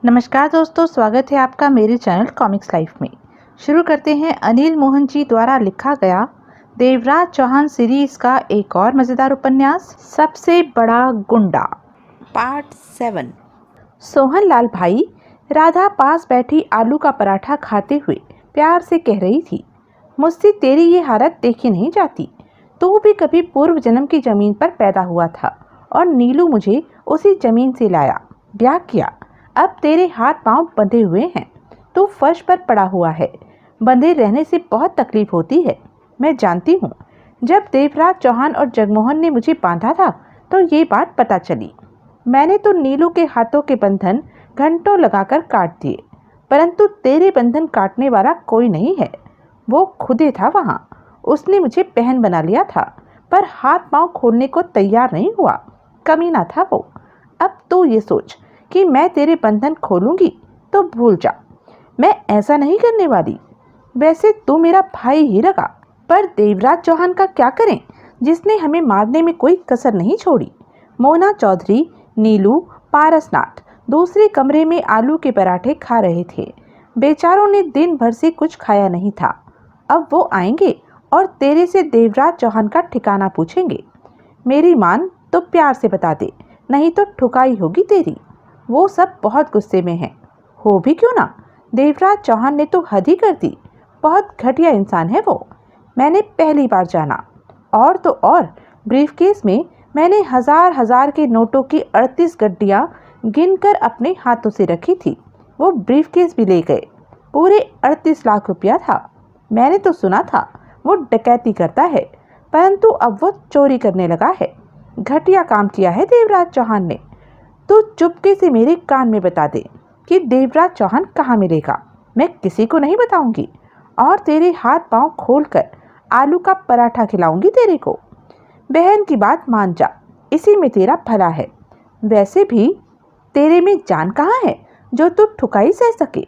नमस्कार दोस्तों, स्वागत है आपका मेरे चैनल कॉमिक्स लाइफ में। शुरू करते हैं अनिल मोहन जी द्वारा लिखा गया देवराज चौहान सीरीज का एक और मज़ेदार उपन्यास, सबसे बड़ा गुंडा, पार्ट 7। सोहन लाल भाई, राधा पास बैठी आलू का पराठा खाते हुए प्यार से कह रही थी, मुझसे तेरी ये हालत देखी नहीं जाती। तू भी कभी पूर्व जन्म की जमीन पर पैदा हुआ था और नीलू मुझे उसी जमीन से लाया, ब्याह किया। अब तेरे हाथ पांव बंधे हुए हैं, तू फर्श पर पड़ा हुआ है। बंधे रहने से बहुत तकलीफ होती है, मैं जानती हूँ। जब देवराज चौहान और जगमोहन ने मुझे बांधा था तो ये बात पता चली। मैंने तो नीलू के हाथों के बंधन घंटों लगाकर काट दिए, परंतु तेरे बंधन काटने वाला कोई नहीं है। वो खुदे था वहाँ, उसने मुझे बहन बना लिया था, पर हाथ पांव खोलने को तैयार नहीं हुआ। कमीना था वो। अब तो ये सोच कि मैं तेरे बंधन खोलूंगी तो भूल जा, मैं ऐसा नहीं करने वाली। वैसे तू मेरा भाई ही रहा, पर देवराज चौहान का क्या करें जिसने हमें मारने में कोई कसर नहीं छोड़ी। मोना चौधरी, नीलू, पारसनाथ दूसरे कमरे में आलू के पराठे खा रहे थे। बेचारों ने दिन भर से कुछ खाया नहीं था। अब वो आएंगे और तेरे से देवराज चौहान का ठिकाना पूछेंगे। मेरी मान तो प्यार से बता दे, नहीं तो ठुकाई होगी तेरी। वो सब बहुत गुस्से में हैं। हो भी क्यों ना, देवराज चौहान ने तो हद ही कर दी। बहुत घटिया इंसान है वो, मैंने पहली बार जाना। और तो और ब्रीफकेस में मैंने हजार हजार के नोटों की 38 गड्डियाँ गिनकर अपने हाथों से रखी थी। वो ब्रीफकेस भी ले गए। पूरे 38 लाख रुपया था। मैंने तो सुना था वो डकैती करता है, परंतु अब वो चोरी करने लगा है। घटिया काम किया है देवराज चौहान ने। तू चुपके से मेरे कान में बता दे कि देवराज चौहान कहाँ मिलेगा। मैं किसी को नहीं बताऊंगी और तेरे हाथ पांव खोलकर आलू का पराठा खिलाऊंगी तेरे को। बहन की बात मान जा, इसी में तेरा भला है। वैसे भी तेरे में जान कहाँ है जो तू ठुकाई सह सके।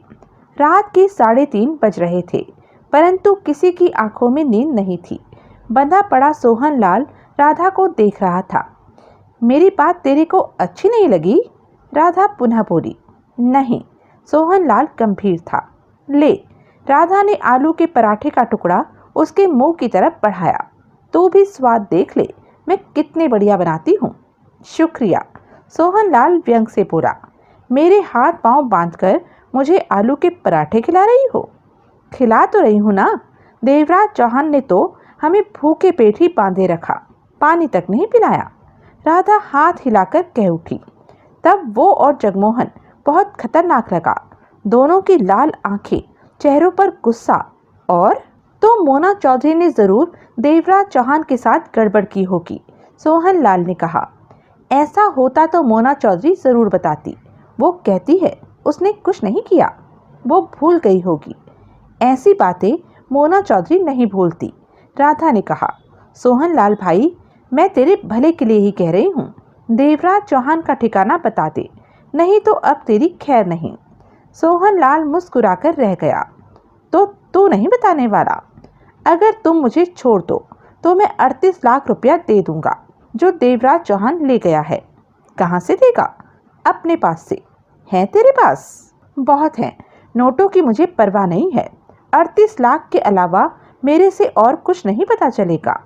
रात के 3:30 बज रहे थे, परंतु किसी की आंखों में नींद नहीं थी। बंधा पड़ा सोहन लाल राधा को देख रहा था। मेरी बात तेरे को अच्छी नहीं लगी? राधा पुनः बोली। नहीं, सोहन लाल गंभीर था। ले, राधा ने आलू के पराठे का टुकड़ा उसके मुंह की तरफ बढ़ाया। तू भी स्वाद देख ले, मैं कितने बढ़िया बनाती हूँ। शुक्रिया, सोहन लाल व्यंग से बोला। मेरे हाथ पांव बांधकर मुझे आलू के पराठे खिला रही हो? खिला तो रही हूँ ना। देवराज चौहान ने तो हमें भूखे पेट ही बांधे रखा, पानी तक नहीं पिलाया। राधा हाथ हिलाकर कह उठी। तब वो और जगमोहन बहुत खतरनाक लगा। दोनों की लाल आंखें, चेहरों पर गुस्सा। और तो मोना चौधरी ने जरूर देवराज चौहान के साथ गड़बड़ की होगी, सोहन लाल ने कहा। ऐसा होता तो मोना चौधरी जरूर बताती। वो कहती है उसने कुछ नहीं किया, वो भूल गई होगी। ऐसी बातें मोना चौधरी नहीं भूलती, राधा ने कहा। सोहन लाल भाई, मैं तेरे भले के लिए ही कह रही हूँ। देवराज चौहान का ठिकाना बता दे, नहीं तो अब तेरी खैर नहीं। सोहन लाल मुस्कुराकर रह गया। तो तू नहीं बताने वाला? अगर तुम मुझे छोड़ दो तो मैं 38 लाख रुपया दे दूंगा जो देवराज चौहान ले गया है। कहाँ से देगा? अपने पास से। हैं तेरे पास? बहुत हैं। नोटों की मुझे परवाह नहीं है। 38 लाख के अलावा मेरे से और कुछ नहीं पता चलेगा।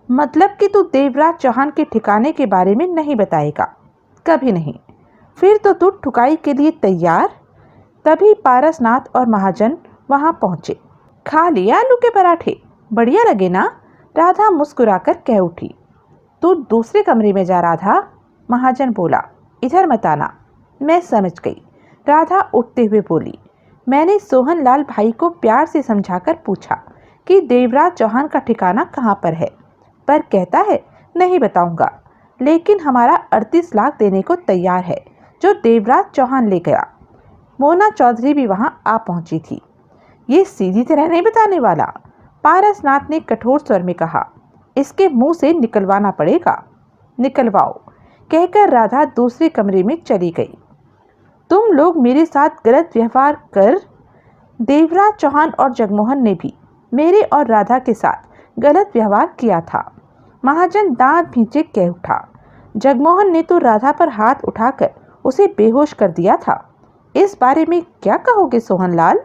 मतलब कि तू देवराज चौहान के ठिकाने के बारे में नहीं बताएगा? कभी नहीं। फिर तो तू ठुकाई के लिए तैयार? तभी पारसनाथ और महाजन वहां पहुंचे। खा लिया आलू के पराठे? बढ़िया लगे ना? राधा मुस्कुराकर कह उठी। तू दूसरे कमरे में जा राधा, महाजन बोला। इधर मत आना। मैं समझ गई, राधा उठते हुए बोली। मैंने सोहन लाल भाई को प्यार से समझाकर पूछा कि देवराज चौहान का ठिकाना कहाँ पर है, पर कहता है नहीं बताऊंगा, लेकिन हमारा 38 लाख देने को तैयार है जो देवराज चौहान ले गया। मोना चौधरी भी वहां आ पहुंची थी। ये सीधी तरह नहीं बताने वाला, पारसनाथ ने कठोर स्वर में कहा। इसके मुंह से निकलवाना पड़ेगा। निकलवाओ, कहकर राधा दूसरे कमरे में चली गई। तुम लोग मेरे साथ गलत व्यवहार कर। देवराज चौहान और जगमोहन ने भी मेरे और राधा के साथ गलत व्यवहार किया था, महाजन दांत भींचे कह उठा। जगमोहन ने तो राधा पर हाथ उठाकर उसे बेहोश कर दिया था। इस बारे में क्या कहोगे सोहनलाल?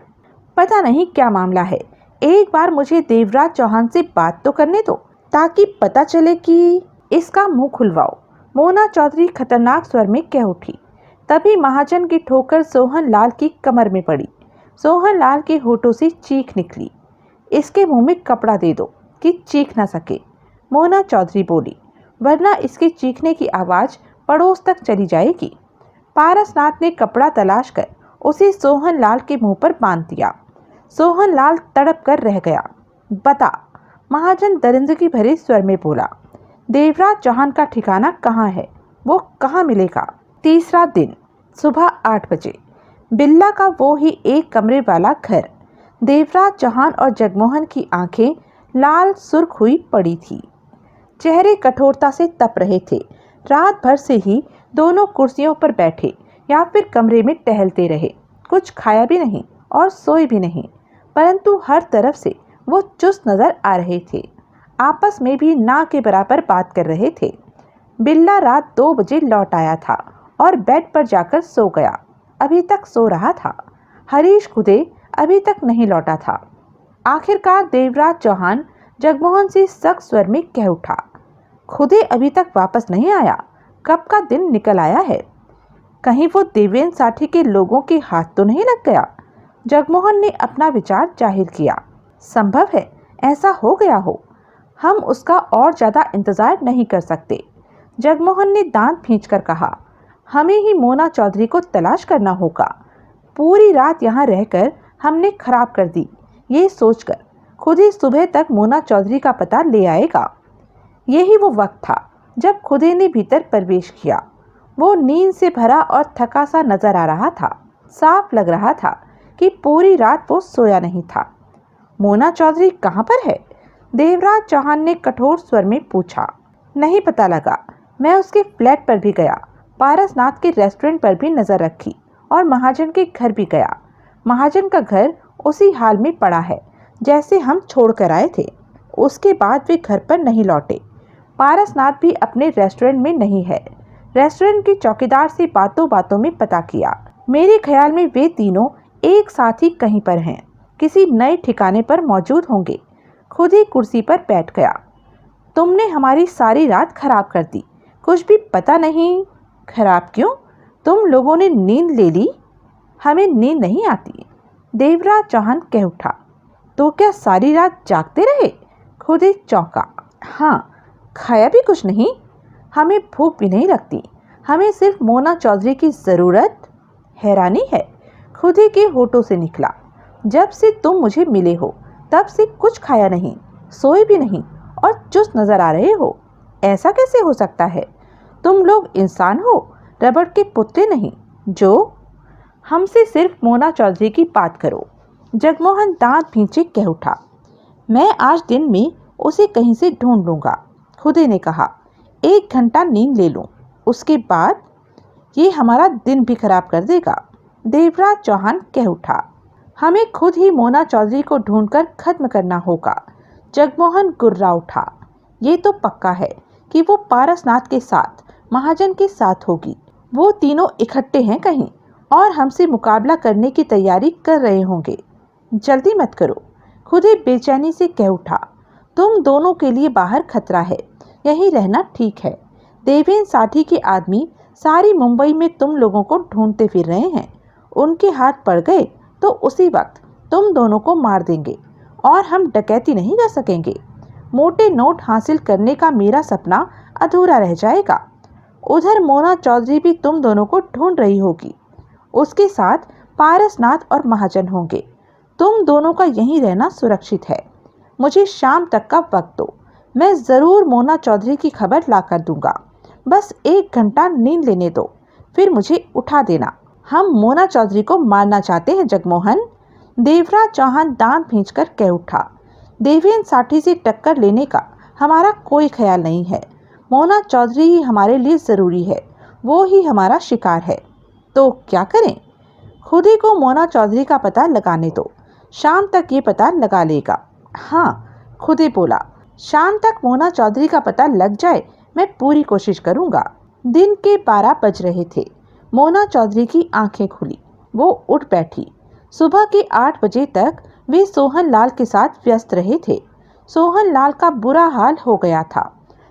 पता नहीं क्या मामला है, एक बार मुझे देवराज चौहान से बात तो करने दो ताकि पता चले कि इसका मुंह खुलवाओ। मोना चौधरी खतरनाक स्वर में कह उठी। तभी महाजन की ठोकर सोहनलाल की कमर में पड़ी। सोहनलाल के होठों से चीख निकली। इसके मुंह में कपड़ा दे दो कि चीख ना सके, मोना चौधरी बोली, वरना इसके चीखने की आवाज पड़ोस तक चली जाएगी। पारसनाथ ने कपड़ा तलाश कर उसे सोहनलाल के मुंह पर बांध दिया। सोहनलाल तड़प कर रह गया। बता, महाजन दरिंदगी भरे स्वर में बोला, देवराज चौहान का ठिकाना कहाँ है? वो कहाँ मिलेगा? तीसरा दिन, सुबह 8 बजे, बिल्ला का वो ही एक कमरे वाला घर। देवराज चौहान और जगमोहन की आंखें लाल सुर्ख हुई पड़ी थी। चेहरे कठोरता से तप रहे थे। रात भर से ही दोनों कुर्सियों पर बैठे या फिर कमरे में टहलते रहे। कुछ खाया भी नहीं और सोए भी नहीं, परंतु हर तरफ से वो चुस्त नजर आ रहे थे। आपस में भी ना के बराबर बात कर रहे थे। बिल्ला रात 2 बजे लौट आया था और बेड पर जाकर सो गया। अभी तक सो रहा था। हरीश खुदे अभी तक नहीं लौटा था। आखिरकार देवराज चौहान जगमोहन से सख्त स्वर में कह उठा, खुदे अभी तक वापस नहीं आया? कब का दिन निकल आया है? कहीं वो देवेंद्र साठी के लोगों के हाथ तो नहीं लग गया? जगमोहन ने अपना विचार जाहिर किया। संभव है ऐसा हो गया हो। हम उसका और ज्यादा इंतजार नहीं कर सकते। जगमोहन ने दांत खींचकर कहा, हमें ही मोना चौधरी को तलाश करना होगा। पूरी रात यहाँ रहकर हमने खराब कर दी, ये सोचकर खुद ही सुबह तक मोना चौधरी का पता ले आएगा। यही वो वक्त था जब खुदे ने भीतर प्रवेश किया। वो नींद से भरा और थका सा नजर आ रहा था। साफ लग रहा था कि पूरी रात वो सोया नहीं था। मोना चौधरी कहाँ पर है? देवराज चौहान ने कठोर स्वर में पूछा। नहीं पता लगा। मैं उसके फ्लैट पर भी गया, पारसनाथ के रेस्टोरेंट पर भी नजर रखी और महाजन के घर भी गया। महाजन का घर उसी हाल में पड़ा है जैसे हम छोड़ कर आए थे। उसके बाद वे घर पर नहीं लौटे। पारसनाथ भी अपने रेस्टोरेंट में नहीं है। रेस्टोरेंट के चौकीदार से बातों बातों में पता किया। मेरे ख्याल में वे तीनों एक साथ ही कहीं पर हैं, किसी नए ठिकाने पर मौजूद होंगे। खुद ही कुर्सी पर बैठ गया। तुमने हमारी सारी रात खराब कर दी, कुछ भी पता नहीं। खराब क्यों? तुम लोगों ने नींद ले ली। हमें नींद नहीं आती, देवराज चौहान कह उठा। तो क्या सारी रात जागते रहे? खुद ही चौंका। हाँ, खाया भी कुछ नहीं। हमें भूख भी नहीं लगती। हमें सिर्फ मोना चौधरी की ज़रूरत। हैरानी है, खुद ही के होठों से निकला। जब से तुम मुझे मिले हो तब से कुछ खाया नहीं, सोए भी नहीं और चुस्त नजर आ रहे हो। ऐसा कैसे हो सकता है? तुम लोग इंसान हो, रबड़ के पुतले नहीं। जो हमसे सिर्फ मोना चौधरी की बात करो। जगमोहन दांत भींचे कह उठा। मैं आज दिन में उसे कहीं से ढूंढ लूंगा। खुदे ने कहा, 1 घंटा नींद ले लूं, उसके बाद ये हमारा दिन भी खराब कर देगा। देवराज चौहान कह उठा। हमें खुद ही मोना चौधरी को ढूंढकर खत्म करना होगा। जगमोहन गुर्रा उठा। ये तो पक्का है कि वो पारसनाथ के साथ, महाजन के साथ होगी। वो तीनों इकट्ठे हैं कहीं और हमसे मुकाबला करने की तैयारी कर रहे होंगे। जल्दी मत करो, खुद ही बेचैनी से कह उठा। तुम दोनों के लिए बाहर खतरा है, यहीं रहना ठीक है। देवेंद्र साठी के आदमी सारी मुंबई में तुम लोगों को ढूंढते फिर रहे हैं। उनके हाथ पड़ गए तो उसी वक्त तुम दोनों को मार देंगे और हम डकैती नहीं कर सकेंगे। मोटे नोट हासिल करने का मेरा सपना अधूरा रह जाएगा। उधर मोना चौधरी भी तुम दोनों को ढूंढ रही होगी। उसके साथ पारसनाथ और महाजन होंगे। तुम दोनों का यहीं रहना सुरक्षित है। मुझे शाम तक का वक्त दो, मैं ज़रूर मोना चौधरी की खबर ला कर दूंगा। बस 1 घंटा नींद लेने दो, फिर मुझे उठा देना। हम मोना चौधरी को मारना चाहते हैं जगमोहन। देवराज चौहान दांत भींचकर कह उठा। देवेंद्र साठी से टक्कर लेने का हमारा कोई ख्याल नहीं है। मोना चौधरी ही हमारे लिए ज़रूरी है, वो ही हमारा शिकार है। तो क्या करें? खुद ही को मोना चौधरी का पता लगाने दो, शाम तक ये पता लगा लेगा। हाँ, खुद ही बोला, शाम तक मोना चौधरी का पता लग जाए, मैं पूरी कोशिश करूंगा। दिन के 12 बज रहे थे। मोना चौधरी की आंखें खुली। वो उठ बैठी। सुबह के 8 बजे तक वे सोहन लाल के साथ व्यस्त रहे थे। सोहन लाल का बुरा हाल हो गया था।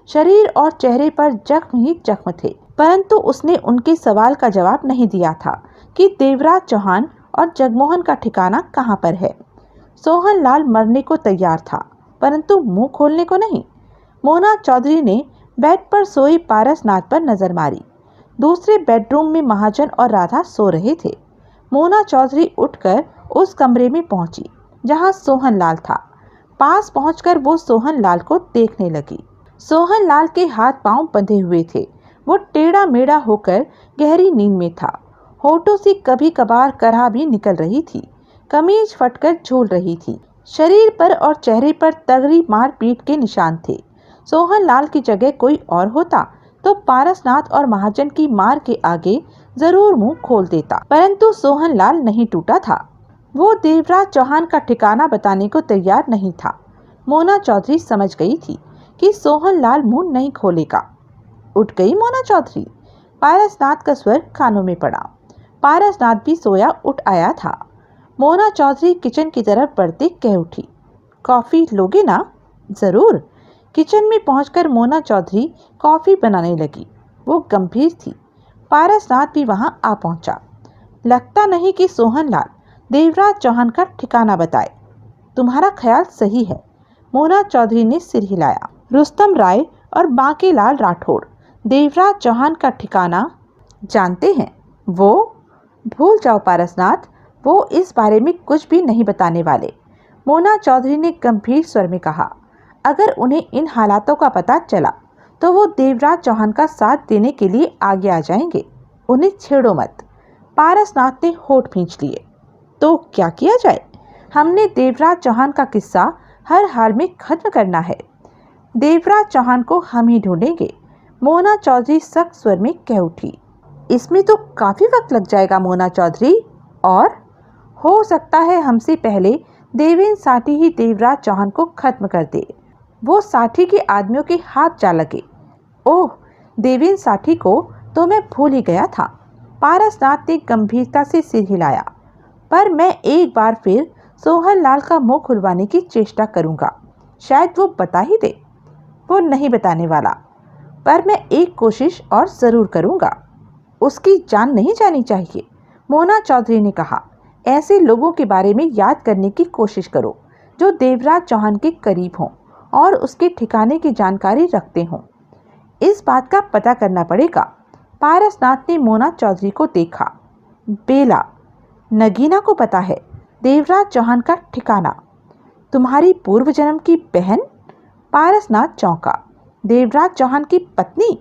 शरीर और चेहरे पर जख्म ही जख्म थे, परंतु उसने उनके सवाल का जवाब नहीं दिया था कि देवराज चौहान और जगमोहन का ठिकाना कहाँ पर है। सोहन लाल मरने को तैयार था, परंतु मुंह खोलने को नहीं। मोना चौधरी ने बेड पर सोई पारसनाथ पर नजर मारी। दूसरे बेडरूम में महाजन और राधा सो रहे थे। मोना चौधरी उठकर उस कमरे में पहुंची जहां सोहन लाल था। पास पहुंचकर वो सोहन लाल को देखने लगी। सोहन लाल के हाथ पांव बंधे हुए थे। वो टेढ़ा मेढ़ा होकर गहरी नींद में था। होठों से कभी कभार कराह भी निकल रही थी। कमीज फटकर झूल रही थी। शरीर पर और चेहरे पर तगड़ी मारपीट के निशान थे। सोहन लाल की जगह कोई और होता तो पारसनाथ और महाजन की मार के आगे जरूर मुंह खोल देता, परंतु सोहन लाल नहीं टूटा था। वो देवराज चौहान का ठिकाना बताने को तैयार नहीं था। मोना चौधरी समझ गई थी कि सोहन लाल मुंह नहीं खोलेगा। उठ गई मोना चौधरी। पारसनाथ का स्वर कानों में पड़ा। पारसनाथ भी सोया उठ आया था। मोना चौधरी किचन की तरफ बढ़ते कह उठी, कॉफी लोगे ना? जरूर। किचन में पहुंचकर मोना चौधरी कॉफी बनाने लगी। वो गंभीर थी। पारसनाथ भी वहां आ पहुंचा। लगता नहीं कि सोहन लाल देवराज चौहान का ठिकाना बताए। तुम्हारा ख्याल सही है। मोना चौधरी ने सिर हिलाया। रुस्तम राय और बांकीलाल राठौड़ देवराज चौहान का ठिकाना जानते हैं। वो भूल जाओ पारसनाथ, वो इस बारे में कुछ भी नहीं बताने वाले। मोना चौधरी ने गंभीर स्वर में कहा। अगर उन्हें इन हालातों का पता चला तो वो देवराज चौहान का साथ देने के लिए आगे आ जाएंगे। उन्हें छेड़ो मत। पारसनाथ ने होठ खींच लिए। तो क्या किया जाए? हमने देवराज चौहान का किस्सा हर हाल में खत्म करना है। देवराज चौहान को हम ही ढूंढेंगे। मोना चौधरी सख्त स्वर में कह उठी। इसमें तो काफी वक्त लग जाएगा मोना चौधरी, और हो सकता है हमसे पहले देवेंद्र साठी ही देवराज चौहान को खत्म कर दे। वो साठी के आदमियों के हाथ जा लगे। ओह, देवेंद्र साठी को तो मैं भूल ही गया था। पारसनाथ ने गंभीरता से सिर हिलाया। पर मैं एक बार फिर सोहन लाल का मुंह खुलवाने की चेष्टा करूंगा। शायद वो बता ही दे। वो नहीं बताने वाला, पर मैं एक कोशिश और जरूर करूंगा। उसकी जान नहीं जानी चाहिए। मोना चौधरी ने कहा। ऐसे लोगों के बारे में याद करने की कोशिश करो जो देवराज चौहान के करीब हों और उसके ठिकाने की जानकारी रखते हों। इस बात का पता करना पड़ेगा। पारसनाथ ने मोना चौधरी को देखा। बेला, नगीना को पता है देवराज चौहान का ठिकाना। तुम्हारी पूर्व जन्म की बहन? पारसनाथ चौंका। देवराज चौहान की पत्नी?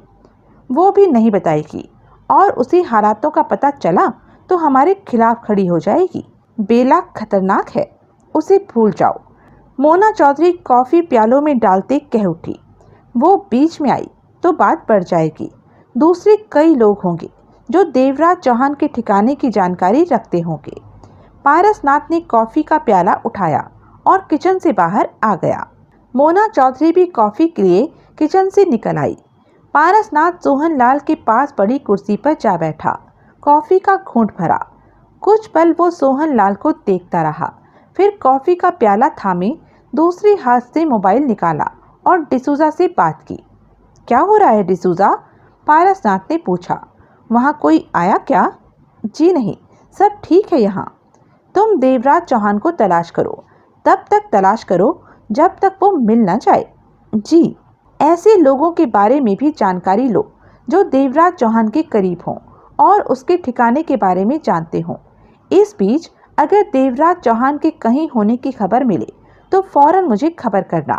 वो भी नहीं बताएगी, और उसी हालातों का पता चला तो हमारे खिलाफ खड़ी हो जाएगी। बेला खतरनाक है, उसे भूल जाओ। मोना चौधरी कॉफी प्यालों में डालते कह उठी। वो बीच में आई तो बात बढ़ जाएगी। दूसरे कई लोग होंगे जो देवराज चौहान के ठिकाने की जानकारी रखते होंगे। पारसनाथ ने कॉफी का प्याला उठाया और किचन से बाहर आ गया। मोना चौधरी भी कॉफी के लिए किचन से निकल आई। पारसनाथ सोहन लाल के पास पड़ी कुर्सी पर जा बैठा। कॉफी का घूंट भरा। कुछ पल वो सोहन लाल को देखता रहा, फिर कॉफी का प्याला थामे दूसरे हाथ से मोबाइल निकाला और डिसूजा से बात की। क्या हो रहा है डिसूजा? पारसनाथ ने पूछा। वहाँ कोई आया क्या? जी नहीं, सब ठीक है यहाँ। तुम देवराज चौहान को तलाश करो, तब तक तलाश करो जब तक वो मिल न जाए। जी। ऐसे लोगों के बारे में भी जानकारी लो जो देवराज चौहान के करीब हों और उसके ठिकाने के बारे में जानते हों। इस बीच अगर देवराज चौहान के कहीं होने की खबर मिले तो फौरन मुझे खबर करना।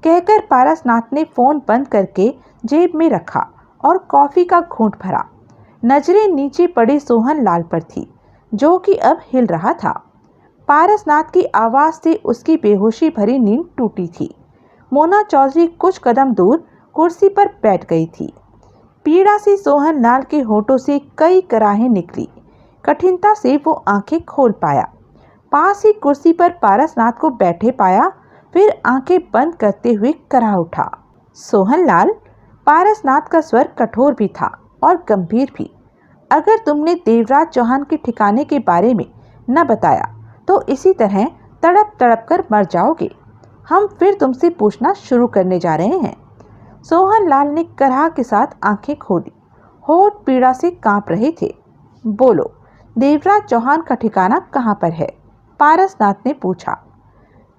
कहकर पारसनाथ ने फोन बंद करके जेब में रखा और कॉफी का घूंट भरा। नजरें नीचे पड़े सोहन लाल पर थी, जो कि अब हिल रहा था। पारसनाथ की आवाज से उसकी बेहोशी भरी नींद टूटी थी। मोना चौधरी कुछ कदम दूर कुर्सी पर बैठ गई थी। पीड़ा से सोहन लाल के होठों से कई कराहें निकली। कठिनता से वो आंखें खोल पाया। पास ही कुर्सी पर पारसनाथ को बैठे पाया, फिर आंखें बंद करते हुए कराह उठा। सोहन लाल। पारसनाथ का स्वर कठोर भी था और गंभीर भी। अगर तुमने देवराज चौहान के ठिकाने के बारे में न बताया तो इसी तरह तड़प तड़प कर मर जाओगे। हम फिर तुमसे पूछना शुरू करने जा रहे हैं। सोहन लाल ने कराह के साथ आंखें खोली, होठ पीड़ा से कांप रहे थे। बोलो, देवराज चौहान का ठिकाना कहाँ पर है? पारसनाथ ने पूछा।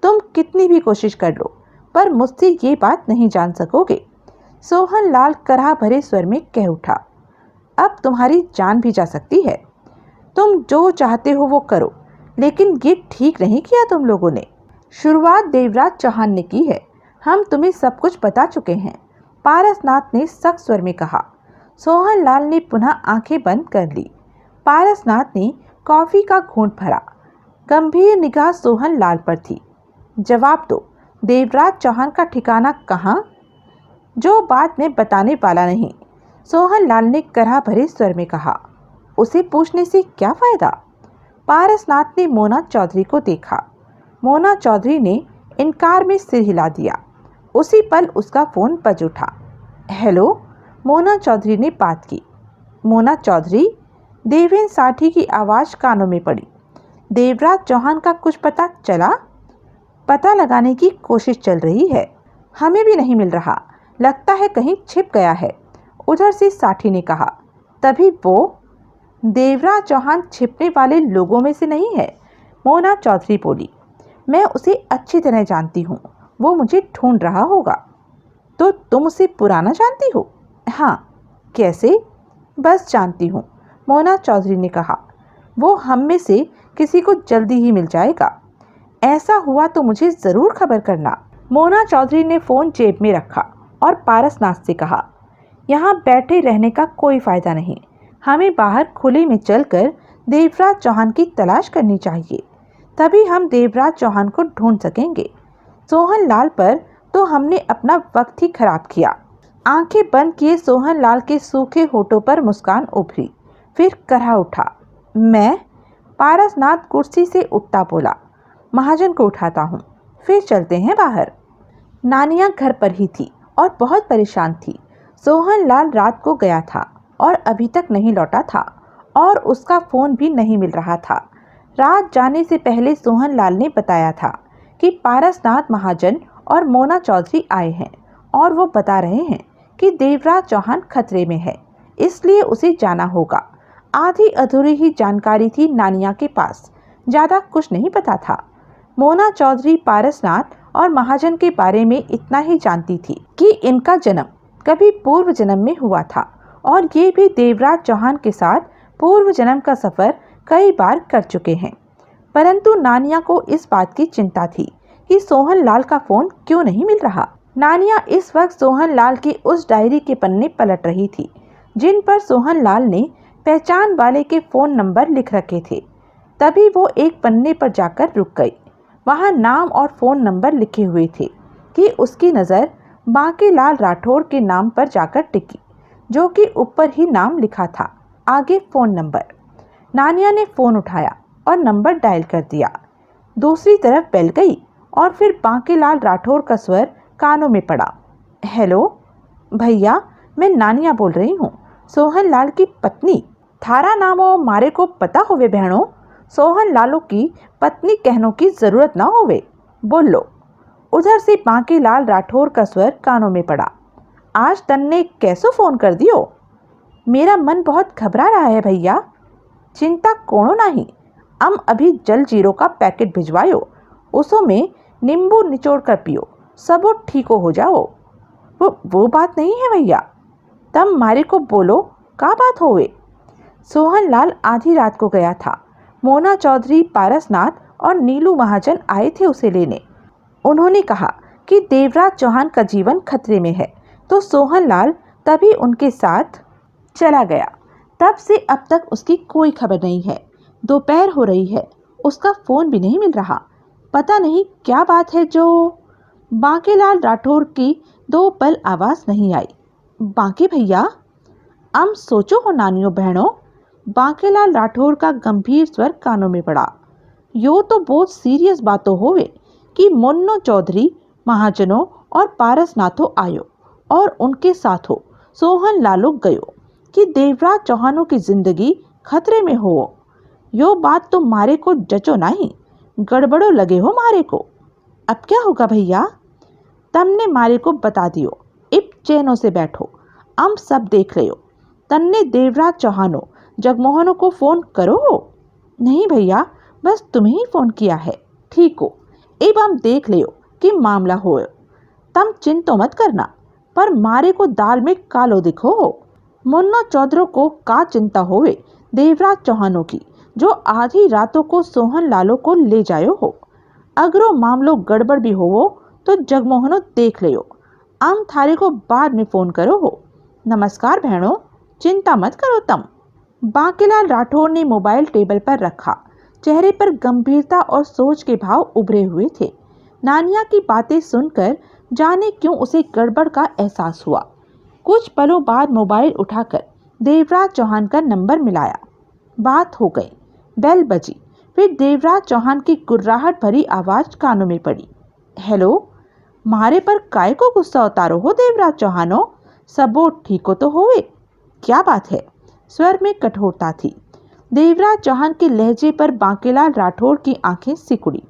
तुम कितनी भी कोशिश कर लो पर मुझसे ये बात नहीं जान सकोगे, सोहन लाल कराह भरे स्वर में कह उठा। अब तुम्हारी जान भी जा सकती है। तुम जो चाहते हो वो करो, लेकिन ये ठीक नहीं किया तुम लोगों ने। शुरुआत देवराज चौहान ने की है। हम तुम्हें सब कुछ बता चुके हैं, पारसनाथ ने सख्त स्वर में कहा। सोहन लाल ने पुनः आंखें बंद कर ली। पारसनाथ ने कॉफी का घूंट भरा। गंभीर निगाह सोहन लाल पर थी। जवाब दो, देवराज चौहान का ठिकाना कहाँ? जो बात मैं बताने वाला नहीं, सोहन लाल ने कराह भरे स्वर में कहा। उसे पूछने से क्या फायदा? पारसनाथ ने मोना चौधरी को देखा। मोना चौधरी ने इनकार में सिर हिला दिया। उसी पल उसका फोन बज उठा। हेलो, मोना चौधरी ने बात की। मोना चौधरी, देवेंद्र साठी की आवाज़ कानों में पड़ी। देवराज चौहान का कुछ पता चला? पता लगाने की कोशिश चल रही है, हमें भी नहीं मिल रहा, लगता है कहीं छिप गया है, उधर से साठी ने कहा। तभी वो, देवराज चौहान छिपने वाले लोगों में से नहीं है, मोना चौधरी बोली। मैं उसे अच्छी तरह जानती हूँ, वो मुझे ढूंढ रहा होगा। तो तुम उसे पुराना जानती हो? हाँ। कैसे? बस जानती हूँ, मोना चौधरी ने कहा। वो हम में से किसी को जल्दी ही मिल जाएगा। ऐसा हुआ तो मुझे ज़रूर खबर करना। मोना चौधरी ने फ़ोन जेब में रखा और पारसनाथ से कहा, यहाँ बैठे रहने का कोई फ़ायदा नहीं, हमें बाहर खुले में चलकर देवराज चौहान की तलाश करनी चाहिए, तभी हम देवराज चौहान को ढूंढ सकेंगे। सोहन लाल पर तो हमने अपना वक्त ही खराब किया। आंखें बंद किए सोहन लाल के सूखे होठों पर मुस्कान उभरी। फिर कराह उठा। मैं? पारसनाथ कुर्सी से उठता बोला। महाजन को उठाता हूँ, फिर चलते हैं बाहर। नानिया घर पर ही थी और बहुत परेशान थी। सोहन लाल रात को गया था और अभी तक नहीं लौटा था और उसका फ़ोन भी नहीं मिल रहा था। रात जाने से पहले सोहन लाल ने बताया था कि पारसनाथ महाजन और मोना चौधरी आए हैं और वो बता रहे हैं कि देवराज चौहान खतरे में है, इसलिए उसे जाना होगा। आधी अधूरी ही जानकारी थी नानिया के पास, ज़्यादा कुछ नहीं पता था। मोना चौधरी पारसनाथ और महाजन के बारे में इतना ही जानती थी कि इनका जन्म कभी पूर्व जन्म में हुआ था और ये भी देवराज चौहान के साथ पूर्व जन्म का सफ़र कई बार कर चुके हैं। परंतु नानिया को इस बात की चिंता थी कि सोहन लाल का फ़ोन क्यों नहीं मिल रहा। नानिया इस वक्त सोहन लाल की उस डायरी के पन्ने पलट रही थी जिन पर सोहन लाल ने पहचान वाले के फ़ोन नंबर लिख रखे थे। तभी वो एक पन्ने पर जाकर रुक गई। वहाँ नाम और फ़ोन नंबर लिखे हुए थे कि उसकी नज़र बांकेलाल राठौर के नाम पर जाकर टिकी, जो कि ऊपर ही नाम लिखा था, आगे फ़ोन नंबर। नानिया ने फ़ोन उठाया और नंबर डायल कर दिया। दूसरी तरफ बेल गई और फिर बांकेलाल राठौर का स्वर कानों में पड़ा। हेलो भैया, मैं नानिया बोल रही हूँ, सोहन लाल की पत्नी। थारा नामो मारे को पता होवे बहनों, सोहन लालो की पत्नी कहनों की ज़रूरत ना होवे, बोल लो। उधर से बांकेलाल राठौर का स्वर कानों में पड़ा। आज तन्ने कैसो फ़ोन कर दियो? मेरा मन बहुत घबरा रहा है भैया। चिंता कोनो नहीं, हम अभी जल जीरो का पैकेट भिजवायो, उसो में नींबू निचोड़ कर पियो, सबो ठीक हो जाओ। वो बात नहीं है भैया, तम मारे को बोलो का बात होवे। सोहन लाल आधी रात को गया था। मोना चौधरी, पारसनाथ और नीलू महाजन आए थे उसे लेने। उन्होंने कहा कि देवराज चौहान का जीवन खतरे में है, तो सोहन लाल तभी उनके साथ चला गया। तब से अब तक उसकी कोई खबर नहीं है। दोपहर हो रही है, उसका फ़ोन भी नहीं मिल रहा। पता नहीं क्या बात है जो। बांकेलाल राठौर की 2 पल आवाज़ नहीं आई। बांके भैया, हम सोचो हो नानियों बहनों। बांकेलाल राठौर का गंभीर स्वर कानों में पड़ा। यो तो बहुत सीरियस बातों होवे कि मोन्नो चौधरी, महाजनों और पारसनाथो आयो और उनके साथो सोहन लालो गयो कि देवराज चौहानों की जिंदगी खतरे में हो। यो बात तो मारे को जचो नहीं, गड़बड़ो लगे हो मारे को। अब क्या होगा भैया? तमने मारे को बता दियो, इब चैनों से बैठो, हम सब देख लियो। तन्ने देवराज चौहानों जगमोहनों को फोन करो हो? नहीं भैया, बस तुम्हें ही फोन किया है। ठीक हो, इब हम देख लियो कि मामला हो। तम चिंतो मत करना, पर मारे को दाल में कालो दिखो हो। मुन्नो चौधरी को का चिंता होवे देवराज चौहानों की, जो आधी रातों को सोहन लालो को ले जायो हो। अगरो मामलो गड़बड़ भी हो तो जगमोहनो देख लियो, हम थारे को बाद में फोन करो हो। नमस्कार बहनों, चिंता मत करो तम। बांकेलाल राठौर ने मोबाइल टेबल पर रखा। चेहरे पर गंभीरता और सोच के भाव उभरे हुए थे। नानिया की बातें सुनकर जाने क्यों उसे गड़बड़ का एहसास हुआ। कुछ पलों बाद मोबाइल उठाकर देवराज चौहान का नंबर मिलाया। बात हो गई। बेल बजी। फिर देवराज चौहान की गुर्राहट भरी आवाज कानों में पड़ी। हेलो, मारे पर काय को गुस्सा उतारो हो देवराज चौहानो? सबो ठीक हो तो होवे? क्या बात है? स्वर में कठोरता थी। देवराज चौहान के लहजे पर बांकेलाल राठौर की आंखें सिकुड़ी।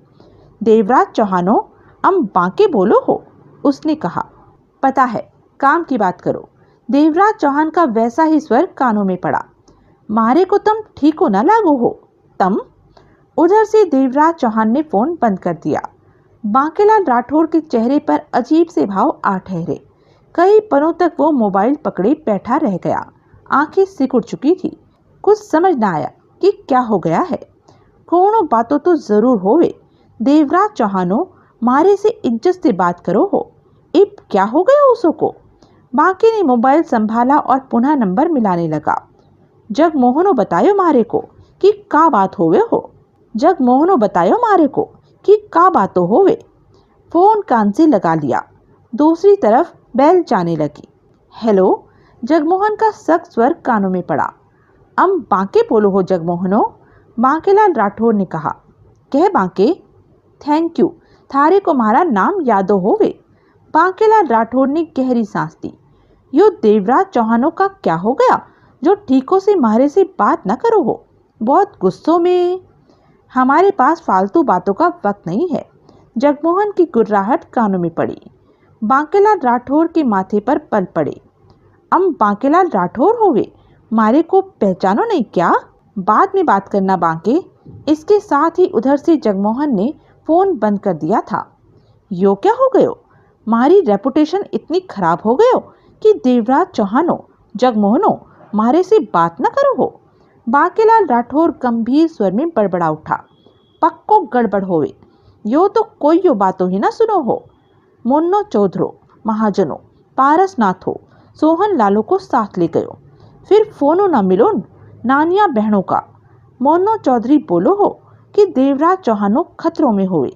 देवराज चौहानो, हम बांके बोलो हो, उसने कहा। पता है, काम की बात करो। देवराज चौहान का वैसा ही स्वर कानों में पड़ा। मारे को तुम ठीक हो ना लागो हो तम? उधर से देवराज चौहान ने फोन बंद कर दिया। बांकेलाल राठौर के चेहरे पर अजीब से भाव आ ठहरे। कई पलों तक वो मोबाइल पकड़े बैठा रह गया। आंखें सिकुड़ चुकी थी। कुछ समझ न आया कि क्या हो गया है। कोनो बातों तो जरूर होवे। देवराज चौहानो, मारे से इज्जत से बात करो हो। इब क्या हो गया उसो को? बांके ने मोबाइल संभाला और पुनः नंबर मिलाने लगा। जगमोहनो बतायो मारे को कि का बात होवे हो। जगमोहनो बतायो मारे को कि का बातों होवे। फोन कान से लगा लिया। दूसरी तरफ बेल जाने लगी। हेलो, जगमोहन का सख्त स्वर कानों में पड़ा। हम बांके बोलो हो जगमोहनो? बांकेलाल राठौर ने कहा। कह बांके, थैंक यू, थारे को मारा नाम यादो होवे। बांकेलाल राठौर ने गहरी सांस दी। यो देवराज चौहानों का क्या हो गया जो ठीकों से मारे से बात न करो हो? बहुत गुस्सों में? हमारे पास फालतू बातों का वक्त नहीं है। जगमोहन की गुर्राहट कानों में पड़ी। बांकेलाल राठौर के माथे पर पल पड़े। हम बांकेलाल राठौर होवे? मारे को पहचानो नहीं क्या? बाद में बात करना बांके। इसके साथ ही उधर से जगमोहन ने फोन बंद कर दिया था। यो क्या हो गयो? मारी रेपुटेशन इतनी खराब हो गयो कि देवराज चौहानो, जगमोहनो, मारे से बात न करो हो। बांकेलाल राठौर गंभीर स्वर में बड़बड़ा उठा। पक्को गड़बड़ होवे। यो तो कोई यो बातों ही ना सुनो हो। मुन्नो चौधरो, महाजनो, पारसनाथो, सोहन लालो को साथ ले गयो। फिर फोनो ना मिलो नानिया बहनों का। मोन्नो चौधरी बोलो हो कि देवराज चौहानो खतरों में होवे।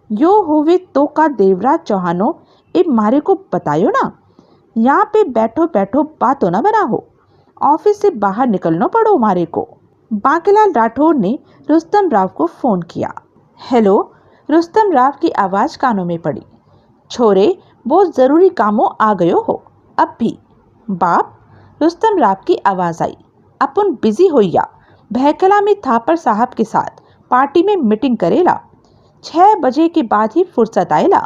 यो होवे तो का देवराज चौहानो इब मारे को बतायो ना। यहाँ पे बैठो बैठो बातों ना बना हो। ऑफिस से बाहर निकलना पड़ो मारे को। बांकेलाल राठौर ने रुस्तम राव को फोन किया। हेलो, रुस्तम राव की आवाज कानों में पड़ी। छोरे, बहुत जरूरी कामों आ गयो हो अब भी। बाप, रुस्तम राव की आवाज आई। अपन बिजी होइया, बहकला में थापर साहब के साथ पार्टी में मीटिंग करेला। 6 बजे के बाद ही फुर्सत आएला।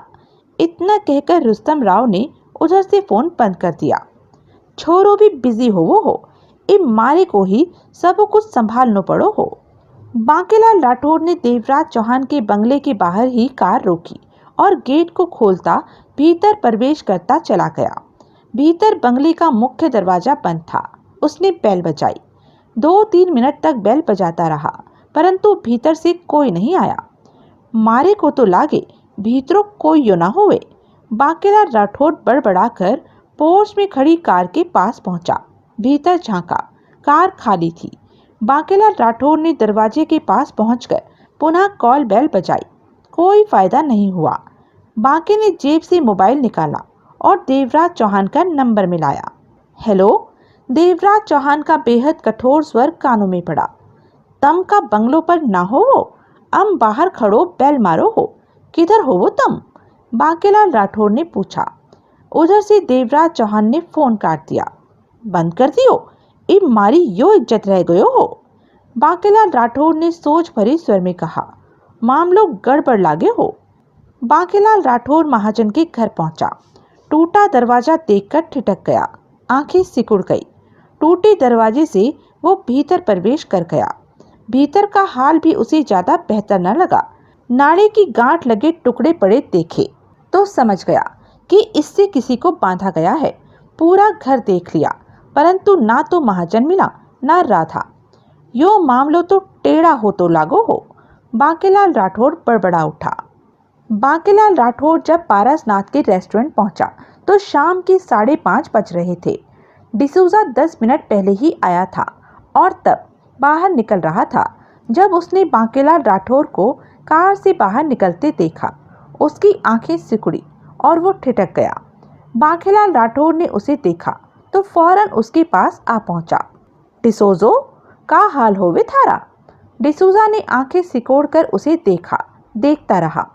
इतना कहकर रुस्तम राव ने उधर से फोन बंद कर दिया। छोरो भी बिजी हो, इब मारे को ही सब कुछ संभालना पड़ो हो। बांकेलाल राठौर ने देवराज चौहान के बंगले के बाहर ही कार रोकी और गेट को खोलता भीतर प्रवेश करता चला गया। भीतर बंगले का मुख्य दरवाजा बंद था। उसने बेल बजाई। 2-3 मिनट तक बेल बजाता रहा, परंतु भीतर से कोई नहीं आया। मारे को तो लागे भीतरों कोई यो ना होवे। बांकेलाल राठौर बड़बड़ाकर पोर्च में खड़ी कार के पास पहुंचा। भीतर झांका। कार खाली थी। बांकेलाल राठौर ने दरवाजे के पास पहुंचकर पुनः कॉल बेल बजाई। कोई फायदा नहीं हुआ। बांके ने जेब से मोबाइल निकाला और देवराज चौहान का नंबर मिलाया। हेलो, देवराज चौहान का बेहद कठोर स्वर कानों में पड़ा। तम का बंगलों पर ना हो वो, हम बाहर खड़ो बेल मारो हो। किधर हो वो तम? बांकेलाल राठौर ने पूछा। उधर से देवराज चौहान ने फोन काट दिया। बंद कर दियो, ए मारी यो इज्जत रह गयो हो। बांकेलाल राठौर ने सोच भरे स्वर में कहा, मामलो गड़बड़ लागे हो। बांकेलाल राठौर महाजन के घर पहुंचा। टूटा दरवाजा देखकर ठिठक गया, आंखें सिकुड़ गई। टूटे दरवाजे से वो भीतर प्रवेश कर गया। भीतर का हाल भी उसे ज्यादा बेहतर न लगा। नाड़े की गांठ लगे टुकड़े पड़े देखे तो समझ गया कि इससे किसी को बांधा गया है। पूरा घर देख लिया, परंतु ना तो महाजन मिला ना राधा। यो मामलो तो टेढ़ा हो तो लागो हो। बांकेलाल राठौर बड़बड़ा उठा। बांकेलाल राठौर जब पारसनाथ के रेस्टोरेंट पहुंचा तो शाम के 5:30 बज रहे थे। डिसूजा 10 मिनट पहले ही आया था और तब बाहर निकल रहा था। जब उसने बांकेलाल राठौर को कार से बाहर निकलते देखा, उसकी आंखें सिकुड़ी और वो ठिठक गया। बांकेलाल राठौर ने उसे देखा तो फौरन उसके पास आ पहुंचा। डिसोजो, का हाल होवे थारा? डिसूजा ने आंखें सिकोड़कर उसे देखता रहा।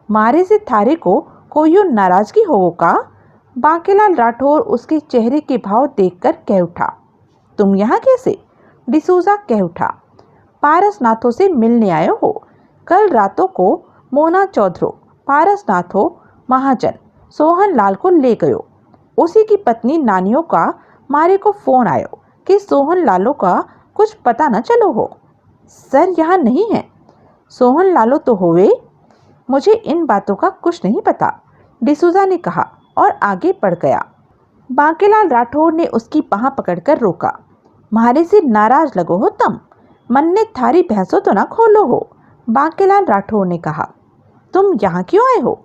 मारे से थारे को कोई नाराजगी हो का? बांकेलाल राठौर उसके चेहरे के भाव देखकर कह उठा। तुम यहाँ कैसे? डिसूजा कह उठा। पारसनाथों से मिलने आए हो। कल रातों को मोना चौधरो पारसनाथों महाजन सोहन लाल को ले गयो। उसी की पत्नी नानियों का मारे को फोन आयो कि सोहन लालो का कुछ पता न चलो हो। सर यहाँ नहीं है। सोहन लालो तो होवे? मुझे इन बातों का कुछ नहीं पता, डिसूजा ने कहा और आगे बढ़ गया। बांकेलाल राठौर ने उसकी बाह पकड़कर रोका। मारे से नाराज लगो हो तुम? मन ने थारी भैंसों तो ना खोलो हो। बांकेलाल राठौर ने कहा। तुम यहाँ क्यों आए हो?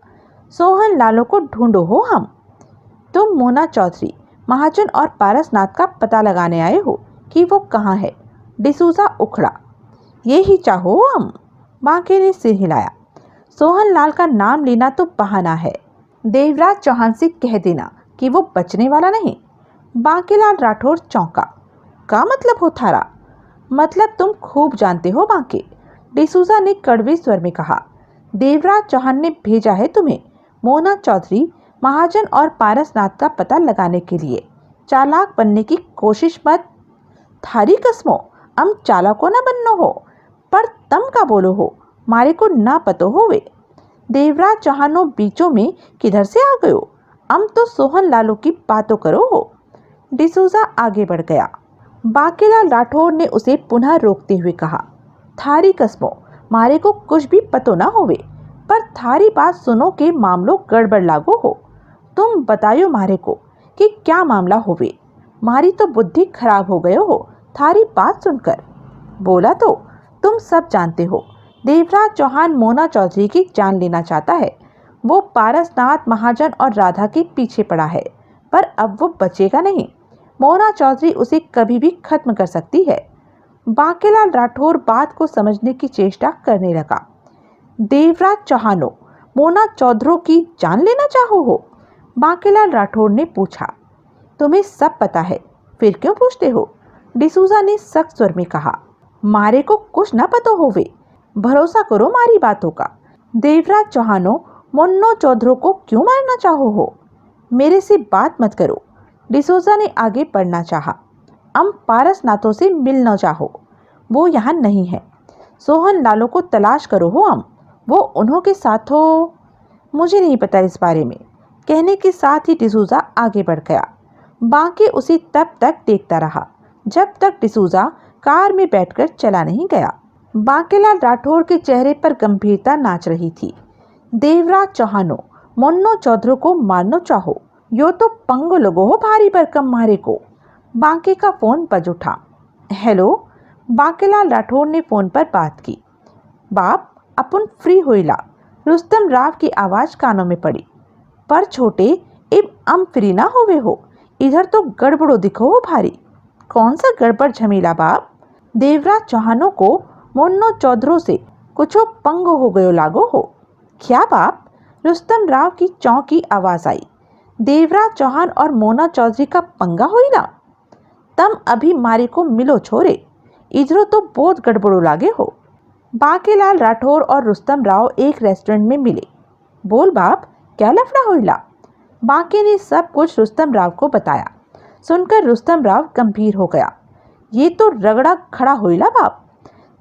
सोहन लालो को ढूंढो हो हम। तुम मोना चौधरी महाजन और पारसनाथ का पता लगाने आए हो कि वो कहाँ है? डिसूजा उखड़ा। ये ही चाहो हम? बांके ने सिर हिलाया। सोहन लाल का नाम लेना तो बहाना है। देवराज चौहान से कह देना कि वो बचने वाला नहीं। बांकेलाल राठौर चौंका। का मतलब हो थारा? मतलब तुम खूब जानते हो बांके, डिसूजा ने कड़वे स्वर में कहा। देवराज चौहान ने भेजा है तुम्हें मोना चौधरी महाजन और पारसनाथ का पता लगाने के लिए। चालाक बनने की कोशिश मत। थारी कसमो हम चालाको न बननो हो, पर तम का बोलो हो मारे को ना पतो होवे। देवराज चौहानो बीचों में किधर से आ गयो? हम तो सोहन लालो की बातों करो हो। डिसूजा आगे बढ़ गया। बांकेलाल राठौर ने उसे पुनः रोकते हुए कहा, थारी कसमो मारे को कुछ भी पतो ना होवे, पर थारी बात सुनो के मामलो गड़बड़ लागो हो। तुम बतायो मारे को कि क्या मामला होवे। मारी तो बुद्धि खराब हो गयो हो थारी बात सुनकर। बोला तो तुम सब जानते हो। देवराज चौहान मोना चौधरी की जान लेना चाहता है। वो पारसनाथ महाजन और राधा के पीछे पड़ा है, पर अब वो बचेगा नहीं। मोना चौधरी उसे कभी भी खत्म कर सकती है। बांकेलाल राठौर बात को समझने की चेष्टा करने लगा। देवराज चौहानो मोना चौधरी की जान लेना चाहो हो? बांकेलाल राठौर ने पूछा। तुम्हें सब पता है, फिर क्यों पूछते हो? डिसूजा ने सख्त स्वर में कहा। मारे को कुछ न पता होवे, भरोसा करो मारी बातों का। देवराज चौहानो मोन्नो चौधरी को क्यों मारना चाहो हो? मेरे से बात मत करो। डिसूजा ने आगे बढ़ना चाहा। हम पारसनाथों से मिलना चाहो, वो यहाँ नहीं है। सोहन लालो को तलाश करो हो हम, वो उन्हों के साथ हो। मुझे नहीं पता इस बारे में, कहने के साथ ही डिसूजा आगे बढ़ गया। बांके उसे तब तक देखता रहा जब तक डिसूजा कार में बैठकर चला नहीं गया। बांकेलाल राठौर के चेहरे पर गंभीरता नाच रही थी। देवराज चौहानो मोन्नो चौधरी को मारनो चाहो, यो तो पंगो लगो हो भारी भरकम मारे को। बांके का फोन बज उठा। हेलो, बांकेलाल राठौर ने फोन पर बात की। बाप अपन फ्री होइला, रुस्तम राव की आवाज कानों में पड़ी। पर छोटे इब हम फ्री ना होवे हो, इधर तो गड़बड़ो दिखो हो भारी। कौन सा गड़बड़ झमेला बाप? देवराज चौहानों को मोन्नो चौधरी से कुछो पंगो हो गयो लागो हो। क्या बाप? रुस्तम राव की चौंकी आवाज आई। देवराज चौहान और मोना चौधरी का पंगा होइला? तम अभी मारे को मिलो छोरे, इधरो तो बहुत गड़बड़ो लागे हो। बांकेलाल राठौर और रुस्तम राव एक रेस्टोरेंट में मिले। बोल बाप, क्या लफड़ा होइला? बांके ने सब कुछ रुस्तम राव को बताया। सुनकर रुस्तम राव गंभीर हो गया। ये तो रगड़ा खड़ा होइला बाप।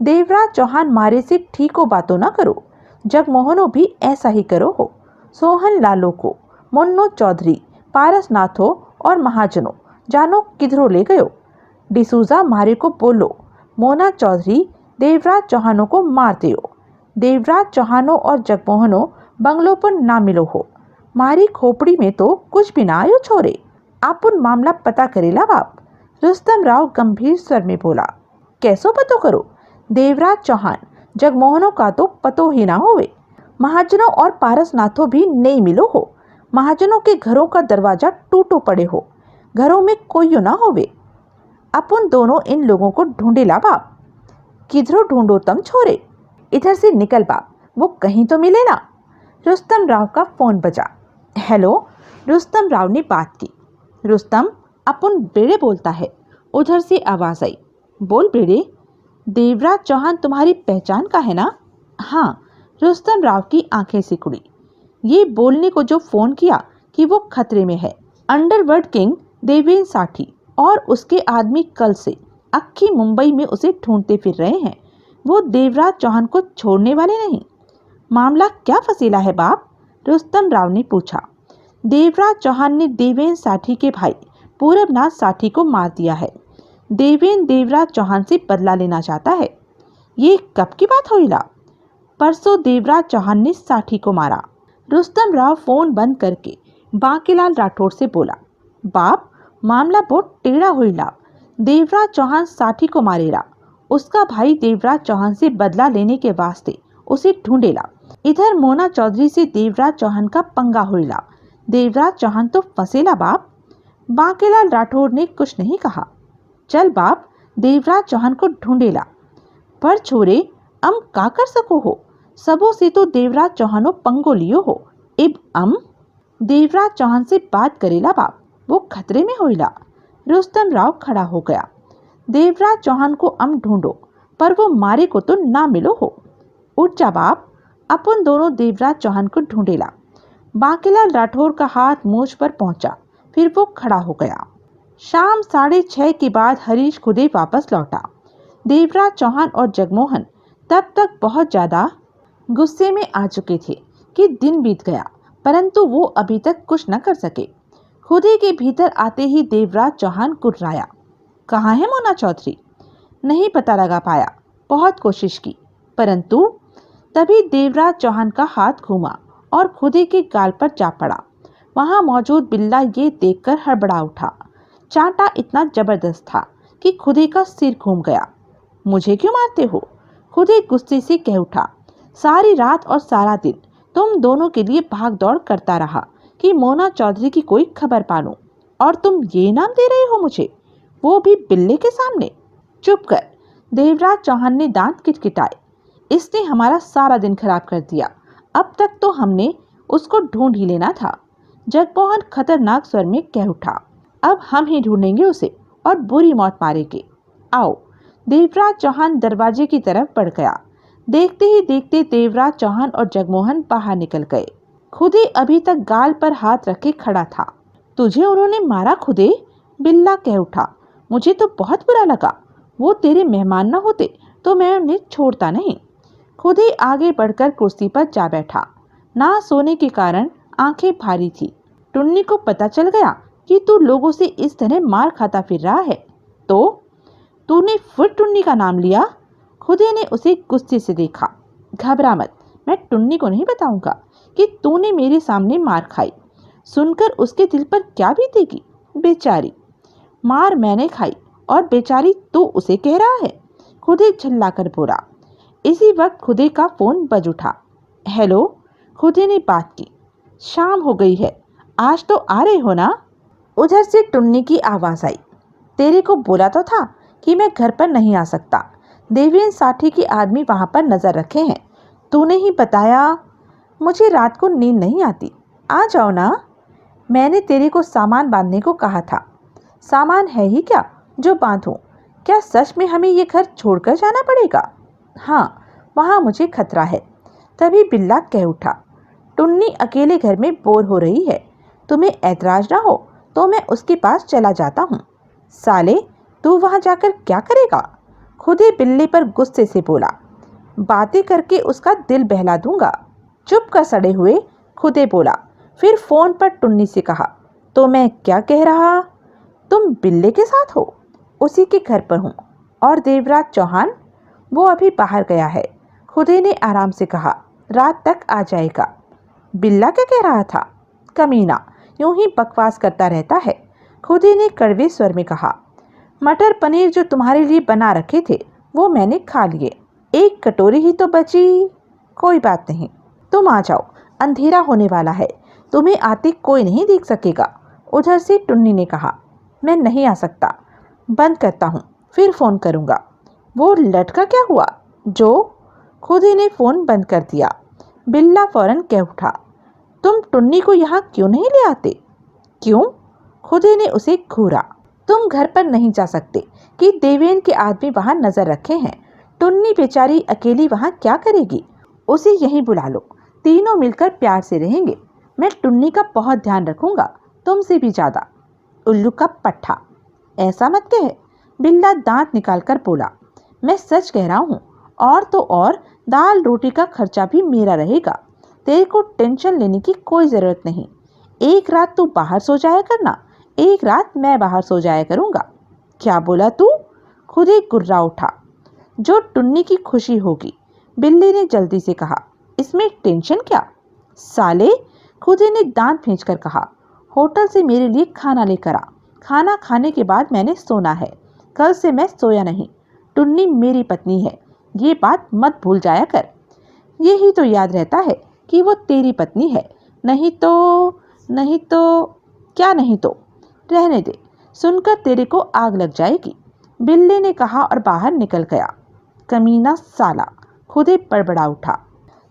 देवराज चौहान मारे से ठीक हो बातों ना करो, जगमोहनो भी ऐसा ही करो हो। सोहन लालो को मुन्नो चौधरी पारसनाथो और महाजनों जानो किधरों ले गयो। डिसूजा मारे को बोलो, मोना चौधरी देवराज चौहानों को मार दियो। देवराज चौहानों और जगमोहनो बंगलों पर ना मिलो हो। मारी खोपड़ी में तो कुछ भी ना आयो छोरे। आपुन मामला पता करेला बाप। रुस्तम राव गंभीर स्वर में बोला। कैसो पतो करो? देवराज चौहान जगमोहनों का तो पतो ही ना होवे। महाजनों और पारसनाथों भी नहीं मिलो हो। महाजनों के घरों का दरवाजा टूटो पड़े हो, घरों में कोई ना होवे। अपन दोनों इन लोगों को ढूंढे ला बाप। किधरों ढूंढो तम छोरे, इधर से निकल बाप, वो कहीं तो मिले ना। रुस्तम राव का फोन बजा। हेलो, रुस्तम राव ने बात की। रुस्तम, अपन बेड़े बोलता है। उधर से आवाज आई। बोल बेड़े, देवराज चौहान तुम्हारी पहचान का है ना? हाँ। रुस्तम राव की आंखें सिकुड़ी। ये बोलने को जो फोन किया कि वो खतरे में है। अंडरवर्ल्ड किंग देवेंद्र साठी और उसके आदमी कल से अक्खी मुंबई में उसे ढूंढते फिर रहे हैं। वो देवराज चौहान को छोड़ने वाले नहीं। मामला क्या फसीला है बाप? रुस्तम राव ने पूछा। देवराज चौहान ने देवेंद्र साठी के भाई पूरबनाथ साठी को मार दिया है। देवेंद्र देवराज चौहान से बदला लेना चाहता है। ये कब की बात हुई ला? परसों देवराज चौहान ने साठी को मारा। रुस्तम राव फोन बंद करके बांकीलाल राठौड़ से बोला। बाप, मामला बहुत टेढ़ा हुईला। देवराज चौहान साठी को मारेला। उसका भाई देवराज चौहान से बदला लेने के वास्ते उसे ढूंढेला। इधर मोना चौधरी से देवराज चौहान का पंगा हुईला। देवराज चौहान तो फंसेला बाप। बांकीलाल राठौड़ ने कुछ नहीं कहा। चल बाप, देवराज चौहान को ढूंढेला। पर छोरे, अम का कर सको हो? सबों से तो देवराज चौहानो पंगो लियो हो। इब अम देवराज चौहान से बात करेला बाप, वो खतरे में होइला। रुस्तम राव खड़ा हो गया। देवराज चौहान को अम ढूंढो, पर वो मारे को तो ना मिलो हो। उठ जा बाप, अपन दोनों देवराज चौहान को ढूंढेला। बांकीलाल राठौर का हाथ मूछ पर पहुंचा, फिर वो खड़ा हो गया। शाम 6:30 के बाद हरीश खुदे वापस लौटा। देवराज चौहान और जगमोहन तब तक बहुत ज्यादा गुस्से में आ चुके थे कि दिन बीत गया, परंतु वो अभी तक कुछ न कर सके। खुदे के भीतर आते ही देवराज चौहान कुर्राया। कहाँ है मोना चौधरी? नहीं पता लगा पाया, बहुत कोशिश की, परंतु तभी देवराज चौहान का हाथ घूमा और खुदे के गाल पर जा पड़ा। वहां मौजूद बिल्ला ये देखकर हड़बड़ा उठा। चांटा इतना जबरदस्त था कि खुदे का सिर घूम गया। मुझे क्यों मारते हो? खुदे गुस्से से कह उठा। सारी रात और सारा दिन तुम दोनों के लिए भाग दौड़ करता रहा कि मोना चौधरी की कोई खबर पालूं, और तुम ये नाम दे रहे हो मुझे, वो भी बिल्ले के सामने? चुप कर। देवराज चौहान ने दांत किटकिटाए। इसने हमारा सारा दिन खराब कर दिया। अब तक तो हमने उसको ढूंढ ही लेना था। जगमोहन खतरनाक स्वर में कह उठा। अब हम ही ढूंढेंगे उसे और बुरी मौत मारेंगे। आओ। देवराज चौहान दरवाजे की तरफ बढ़ गया। देखते ही देखते देवराज चौहान और जगमोहन बाहर निकल गए। खुदे अभी तक गाल पर हाथ रखे खड़ा था। तुझे उन्होंने मारा खुदे? बिल्ला कह उठा। मुझे तो बहुत बुरा लगा। वो तेरे मेहमान न होते तो मैं उन्हें छोड़ता नहीं। खुदे आगे बढ़कर कुर्सी पर जा बैठा। ना सोने के कारण आंखें भारी थी। टुन्नी को पता चल गया कि तू लोगों से इस तरह मार खाता फिर रहा है तो तूने फिर टुन्नी का नाम लिया? खुदे ने उसे गुस्से से देखा। घबरा मत, मैं टुन्नी को नहीं बताऊंगा कि तूने मेरे सामने मार खाई। सुनकर उसके दिल पर क्या बीतेगी? बेचारी। मार मैंने खाई और बेचारी तू उसे कह रहा है? खुदे झल्लाकर बोला। इसी वक्त खुदे का फोन बज उठा। हेलो, खुदे ने बात की। शाम हो गई है, आज तो आ रहे हो ना? उधर से टुन्नी की आवाज आई। तेरे को बोला तो था कि मैं घर पर नहीं आ सकता। देवेंद्र साठी के आदमी वहां पर नजर रखे हैं। तूने ही बताया। मुझे रात को नींद नहीं आती। आ जाओ ना। मैंने तेरे को सामान बांधने को कहा था। सामान है ही क्या जो बांधूं? क्या सच में हमें ये घर छोड़कर जाना पड़ेगा? हाँ, वहाँ मुझे खतरा है। तभी बिल्ला कह उठा। टुन्नी अकेले घर में बोर हो रही है। तुम्हें ऐतराज ना हो तो मैं उसके पास चला जाता हूँ। साले, तू वहां जाकर क्या करेगा? खुदे बिल्ली पर गुस्से से बोला। बातें करके उसका दिल बहला दूंगा। चुप कर सड़े हुए, खुदे बोला। फिर फोन पर टुन्नी से कहा, तो मैं क्या कह रहा? तुम बिल्ले के साथ हो? उसी के घर पर हूँ। और देवराज चौहान? वो अभी बाहर गया है। खुदे ने आराम से कहा, रात तक आ जाएगा। बिल्ला क्या कह रहा था? कमीना, यूं ही बकवास करता रहता है। खुदे ने कड़वे स्वर में कहा, मटर पनीर जो तुम्हारे लिए बना रखे थे वो मैंने खा लिए। एक कटोरी ही तो बची। कोई बात नहीं, तुम आ जाओ, अंधेरा होने वाला है, तुम्हें आते कोई नहीं देख सकेगा। उधर से टुन्नी ने कहा, मैं नहीं आ सकता, बंद करता हूँ, फिर फ़ोन करूँगा। वो लटका क्या हुआ? जो? खुदे ने फ़ोन बंद कर दिया। बिल्ला फौरन कह उठा, तुम टुन्नी को यहाँ क्यों नहीं ले आते? क्यों? खुदे ने उसे घूरा। तुम घर पर नहीं जा सकते कि देवेन के आदमी वहां नजर रखे हैं। टुन्नी बेचारी अकेली वहां क्या करेगी? उसे यहीं बुला लो, तीनों मिलकर प्यार से रहेंगे। मैं टुन्नी का बहुत ध्यान रखूंगा, तुमसे भी ज्यादा। उल्लू का पट्ठा, ऐसा मत कह। बिल्ला दांत निकालकर बोला, मैं सच कह रहा हूँ। और तो और दाल रोटी का खर्चा भी मेरा रहेगा। तेरे को टेंशन लेने की कोई जरूरत नहीं। एक रात तू बाहर सो जाया करना, एक रात मैं बाहर सो जाया करूंगा। क्या बोला तू? खुद ही गुर्रा उठा। जो टुन्नी की खुशी होगी, बिल्ली ने जल्दी से कहा। इसमें टेंशन क्या? साले, खुदे ने दांत खींचकर कहा, होटल से मेरे लिए खाना लेकर आ। खाना खाने के बाद मैंने सोना है। कल से मैं सोया नहीं। टुन्नी मेरी पत्नी है, ये बात मत भूल जाया कर। यही तो याद रहता है कि वो तेरी पत्नी है। नहीं तो क्या नहीं तो? रहने दे, सुनकर तेरे को आग लग जाएगी, बिल्ली ने कहा और बाहर निकल गया। कमीना साला, खुदे बड़बड़ा उठा।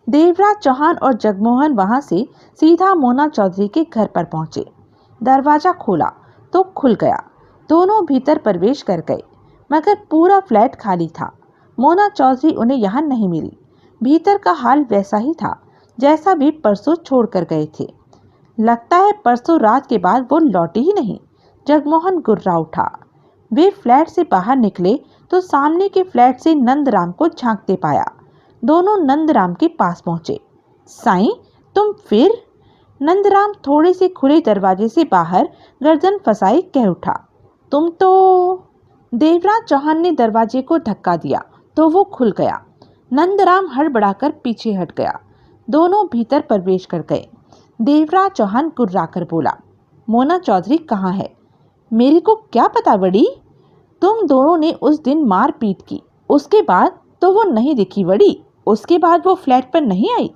देवराज चौहान और जगमोहन वहां से सीधा मोना चौधरी के घर पर पहुंचे। दरवाजा खोला तो खुल गया। दोनों भीतर प्रवेश कर गए, मगर पूरा फ्लैट खाली था। मोना चौधरी उन्हें यहाँ नहीं मिली। भीतर का हाल वैसा ही था जैसा भी परसों छोड़कर गए थे। लगता है परसों रात के बाद वो लौटे ही नहीं। जगमोहन गुर्रा उठा। वे फ्लैट से बाहर निकले तो सामने के फ्लैट से नंदराम को झांकते पाया। दोनों नंदराम के पास पहुंचे। साईं, तुम फिर? नंदराम थोड़े से खुले दरवाजे से बाहर गर्दन फंसाए कह उठा, तुम तो। देवराज चौहान ने दरवाजे को धक्का दिया तो वो खुल गया। नंदराम हड़बड़ाकर पीछे हट गया। दोनों भीतर प्रवेश कर गए। देवराज चौहान गुर्राकर बोला, मोना चौधरी कहाँ है? मेरे को क्या पता बड़ी। तुम दोनों ने उस दिन मार पीट की, उसके बाद तो वो नहीं दिखी बड़ी। उसके बाद वो फ्लैट पर नहीं आई?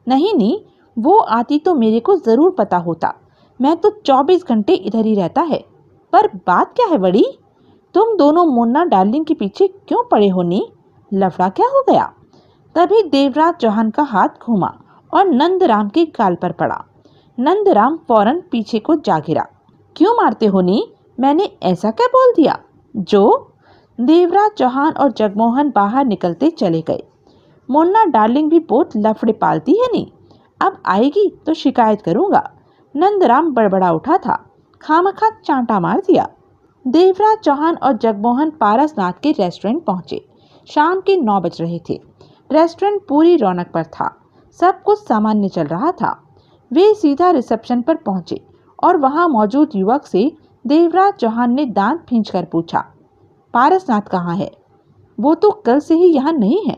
नहीं, वो आती तो मेरे को जरूर पता होता। मैं तो 24 घंटे इधर ही रहता है। पर बात क्या है बड़ी? तुम दोनों मोना डार्लिंग के पीछे क्यों पड़े हो नी? लफड़ा क्या हो गया? तभी देवराज चौहान का हाथ घूमा और नंदराम के गाल पर पड़ा। नंदराम फौरन पीछे को जा गिरा। क्यों मारते हो नी? मैंने ऐसा क्या बोल दिया? जो? देवराज चौहान और जगमोहन बाहर निकलते चले गए। मोना डार्लिंग भी बहुत लफड़े पालती है नी, अब आएगी तो शिकायत करूंगा। नंदराम बड़बड़ा उठा था, खामखा चांटा मार दिया। देवराज चौहान और जगमोहन पारसनाथ के रेस्टोरेंट पहुंचे। शाम के 9 बज रहे थे। रेस्टोरेंट पूरी रौनक पर था। सब कुछ सामान्य चल रहा था। वे सीधा रिसेप्शन पर पहुंचे और वहां मौजूद युवक से देवराज चौहान ने दांत खींचकर पूछा, पारसनाथ कहाँ है? वो तो कल से ही यहाँ नहीं है।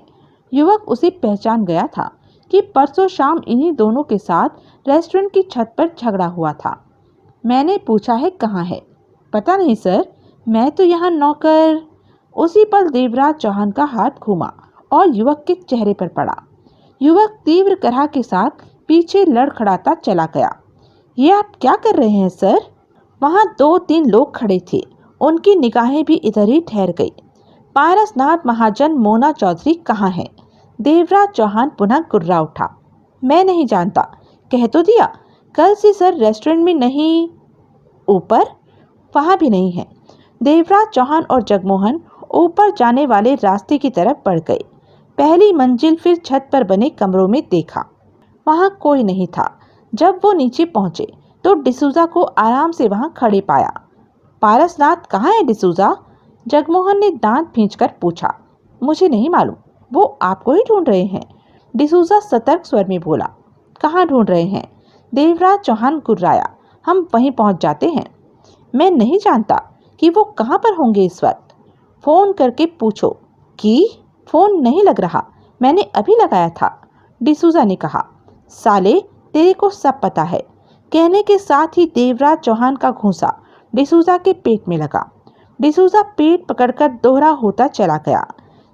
युवक उसे पहचान गया था कि परसों शाम इन्हीं दोनों के साथ रेस्टोरेंट की छत पर झगड़ा हुआ था। मैंने पूछा है कहाँ है? पता नहीं सर, मैं तो यहाँ नौकर। उसी पल देवराज चौहान का हाथ घूमा और युवक के चेहरे पर पड़ा। युवक तीव्र करह के साथ पीछे लड़खड़ाता चला गया। ये आप क्या कर रहे हैं सर? वहाँ 2-3 लोग खड़े थे, उनकी निगाहें भी इधर ही ठहर गई। पारसनाथ महाजन मोना चौधरी कहाँ है? देवराज चौहान पुनः गुर्रा उठा। मैं नहीं जानता, कह तो दिया। कल से सर रेस्टोरेंट में नहीं। ऊपर? वहाँ भी नहीं है। देवराज चौहान और जगमोहन ऊपर जाने वाले रास्ते की तरफ बढ़ गए। पहली मंजिल फिर छत पर बने कमरों में देखा, वहाँ कोई नहीं था। जब वो नीचे पहुंचे तो डिसूजा को आराम से वहाँ खड़े पाया। पारसनाथ कहाँ है डिसूजा? जगमोहन ने दांत भींचकर पूछा। मुझे नहीं मालूम, वो आपको ही ढूंढ रहे हैं, डिसूजा सतर्क स्वर में बोला। कहाँ ढूंढ रहे हैं? देवराज चौहान गुर्राया। हम वहीं पहुंच जाते हैं। मैं नहीं जानता कि वो कहाँ पर होंगे इस वक्त। फोन करके पूछो। कि फोन नहीं लग रहा, मैंने अभी लगाया था, डिसूजा ने कहा। साले, तेरे को सब पता है, कहने के साथ ही देवराज चौहान का घूंसा डिसूजा के पेट में लगा। डिसूजा पेट पकड़कर दोहरा होता चला गया।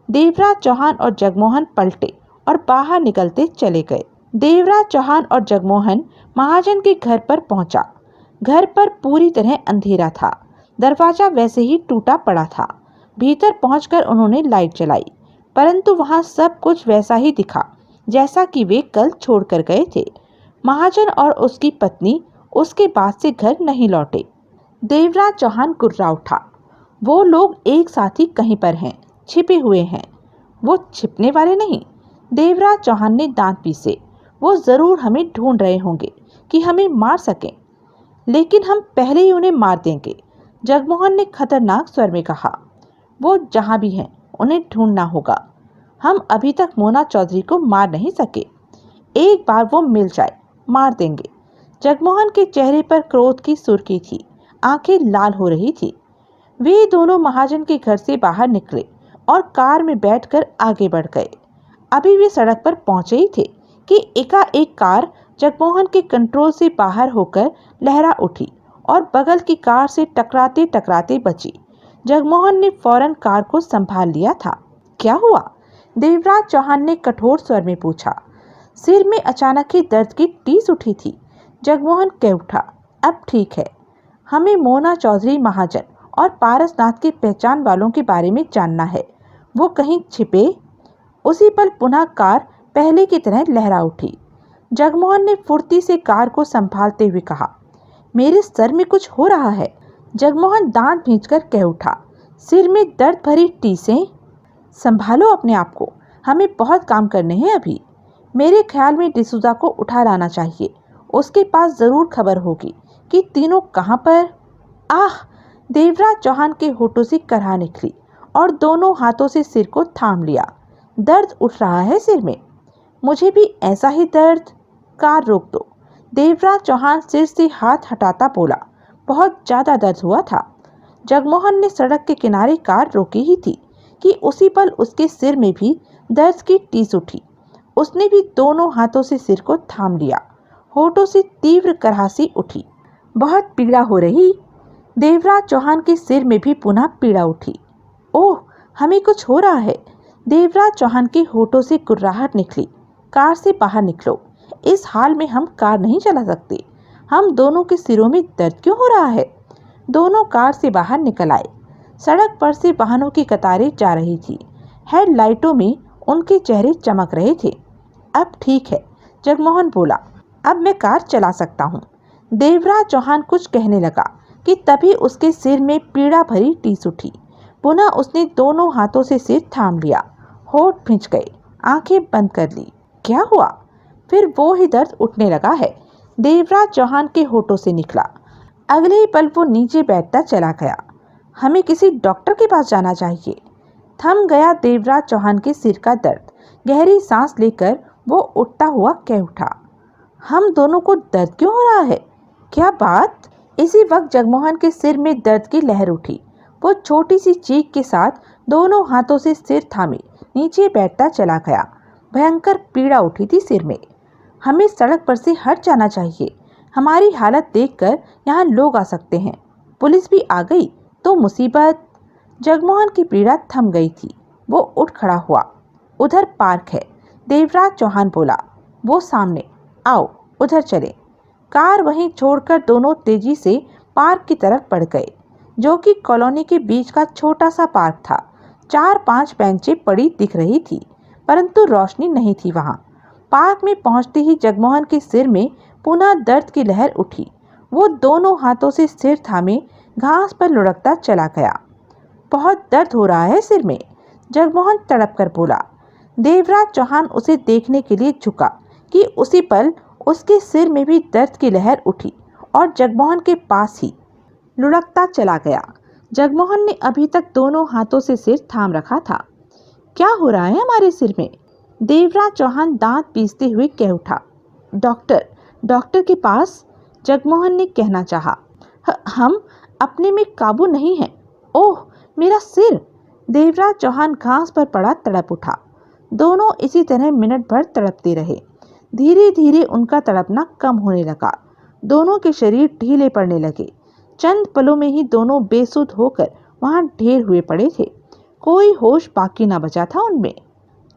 देवराज चौहान और जगमोहन पलटे और बाहर निकलते चले गए। देवराज चौहान और जगमोहन महाजन के घर पर पहुंचा। घर पर पूरी तरह अंधेरा था। दरवाजा वैसे ही टूटा पड़ा था। भीतर पहुंचकर उन्होंने लाइट जलाई, परंतु वहां सब कुछ वैसा ही दिखा जैसा कि वे कल छोड़कर गए थे। महाजन और उसकी पत्नी उसके बाद से घर नहीं लौटे। देवराज चौहान गुर्रा उठा। वो लोग एक साथ ही कहीं पर हैं, छिपे हुए हैं। वो छिपने वाले नहीं, देवराज चौहान ने दांत पीसे। वो जरूर हमें ढूंढ रहे होंगे कि हमें मार सकें, लेकिन हम पहले ही उन्हें मार देंगे, जगमोहन ने खतरनाक स्वर में कहा। वो जहां भी हैं, उन्हें ढूंढना होगा। हम अभी तक मोना चौधरी को मार नहीं सके। एक बार वो मिल जाए, मार देंगे। जगमोहन के चेहरे पर क्रोध की सुर्खी थी, आंखें लाल हो रही थी। वे दोनों महाजन के घर से बाहर निकले और कार में बैठकर आगे बढ़ गए। अभी वे सड़क पर पहुंचे ही थे कि एकाएक कार जगमोहन के कंट्रोल से बाहर होकर लहरा उठी और बगल की कार से टकराते टकराते बची। जगमोहन ने फौरन कार को संभाल लिया था। क्या हुआ? देवराज चौहान ने कठोर स्वर में पूछा। सिर में अचानक ही दर्द की टीस उठी थी। जगमोहन कह उठा। अब ठीक है। हमें मोना चौधरी महाजन और पारसनाथ की पहचान वालों के बारे में जानना है। वो कहीं छिपे? उसी पल पुनः कार पहले की तरह लहरा उठी। जगमोहन ने फुर्ती से कार को संभालते हुए कहा, मेरे सर में कुछ हो रहा है। जगमोहन दांत भींचकर कह उठा। सिर में दर्द भरी टीसें? संभालो अपने आप को, हमें बहुत काम करने हैं अभी। मेरे ख्याल में डिसूजा को उठा लाना चाहिए। उसके पास जरूर खबर होगी कि तीनों कहाँ पर। आह! देवराज चौहान के होठों से कराह निकली और दोनों हाथों से सिर को थाम लिया। दर्द उठ रहा है सिर में। मुझे भी ऐसा ही दर्द। कार रोक दो। देवराज चौहान सिर से हाथ हटाता बोला। बहुत ज्यादा दर्द हुआ था। जगमोहन ने सड़क के किनारे कार रोकी ही थी कि उसी पल उसके सिर में भी दर्द की टीस उठी। उसने भी दोनों हाथों से सिर को थाम लिया। होठों से तीव्र कराहसी उठी। बहुत पीड़ा हो रही। देवराज चौहान के सिर में भी पुनः पीड़ा उठी। ओह, हमें कुछ हो रहा है। देवराज चौहान के होठों से गुर्राहट निकली। कार से बाहर निकलो। इस हाल में हम कार नहीं चला सकते। हम दोनों के सिरों में दर्द क्यों हो रहा है? दोनों कार से बाहर निकल आए। सड़क पर से वाहनों की कतारें जा रही थी। हेडलाइटों में उनके चेहरे चमक रहे थे। अब ठीक है, जगमोहन बोला। अब मैं कार चला सकता हूँ। देवराज चौहान कुछ कहने लगा कि तभी उसके सिर में पीड़ा भरी टीस उठी। पुनः उसने दोनों हाथों से सिर थाम लिया। होठ भींच गए, आंखें बंद कर ली। क्या हुआ? फिर वो ही दर्द उठने लगा है। देवराज चौहान के होठों से निकला। अगले ही पल वो नीचे बैठता चला गया। हमें किसी डॉक्टर के पास जाना चाहिए। थम गया देवराज चौहान के सिर का दर्द। गहरी सांस लेकर वो उठता हुआ कह उठा। हम दोनों को दर्द क्यों हो रहा है? क्या बात? इसी वक्त जगमोहन के सिर में दर्द की लहर उठी। वो छोटी सी चीख के साथ दोनों हाथों से सिर थामे नीचे बैठता चला गया। भयंकर पीड़ा उठी थी सिर में। हमें सड़क पर से हट जाना चाहिए। हमारी हालत देखकर यहाँ लोग आ सकते हैं। पुलिस भी आ गई तो मुसीबत। जगमोहन की पीड़ा थम गई थी। वो उठ खड़ा हुआ। उधर पार्क है, देवराज चौहान बोला। वो सामने। आओ उधर चले। कार वहीं छोड़कर दोनों तेजी से पार्क की तरफ बढ़ गए, जो कि कॉलोनी के बीच का छोटा सा पार्क था। 4-5 बेंचें पड़ी दिख रही थी, परंतु रोशनी नहीं थी वहां। पार्क में पहुंचते ही जगमोहन के सिर में पुनः दर्द की लहर उठी। वो दोनों हाथों से सिर थामे घास पर लुढ़कता चला गया। बहुत दर्द हो रहा है सिर में, जगमोहन तड़प कर बोला। देवराज चौहान उसे देखने के लिए झुका कि उसी पल उसके सिर में भी दर्द की लहर उठी और जगमोहन के पास ही लुढ़कता चला गया। जगमोहन ने अभी तक दोनों हाथों से सिर थाम रखा था। क्या हो रहा है हमारे सिर में? देवराज चौहान दांत पीसते हुए कह उठा। डॉक्टर, डॉक्टर के पास, जगमोहन ने कहना चाहा। हम अपने में काबू नहीं हैं। ओह, मेरा सिर! देवराज चौहान घास पर पड़ा तड़प उठा। दोनों इसी तरह मिनट भर तड़पते रहे। धीरे धीरे उनका तड़पना कम होने लगा। दोनों के शरीर ढीले पड़ने लगे। चंद पलों में ही दोनों बेसुध होकर वहां ढेर हुए पड़े थे। कोई होश बाकी ना बचा था उनमें।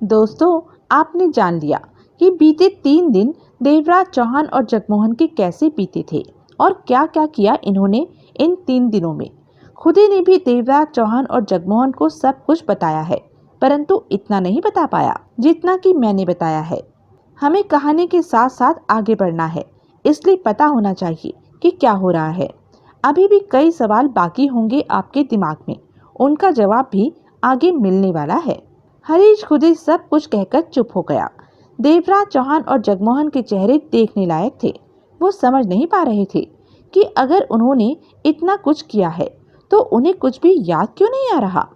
दोस्तों, आपने जान लिया कि बीते 3 दिन देवराज चौहान और जगमोहन के कैसे बीते थे और क्या क्या किया इन्होंने इन 3 दिनों में। खुदे ने भी देवराज चौहान और जगमोहन को सब कुछ बताया है, परंतु इतना नहीं बता पाया जितना कि मैंने बताया है। हमें कहानी के साथ साथ आगे बढ़ना है, इसलिए पता होना चाहिए कि क्या हो रहा है। अभी भी कई सवाल बाकी होंगे आपके दिमाग में, उनका जवाब भी आगे मिलने वाला है। हरीश खुदे सब कुछ कहकर चुप हो गया। देवराज चौहान और जगमोहन के चेहरे देखने लायक थे। वो समझ नहीं पा रहे थे कि अगर उन्होंने इतना कुछ किया है तो उन्हें कुछ भी याद क्यों नहीं आ रहा।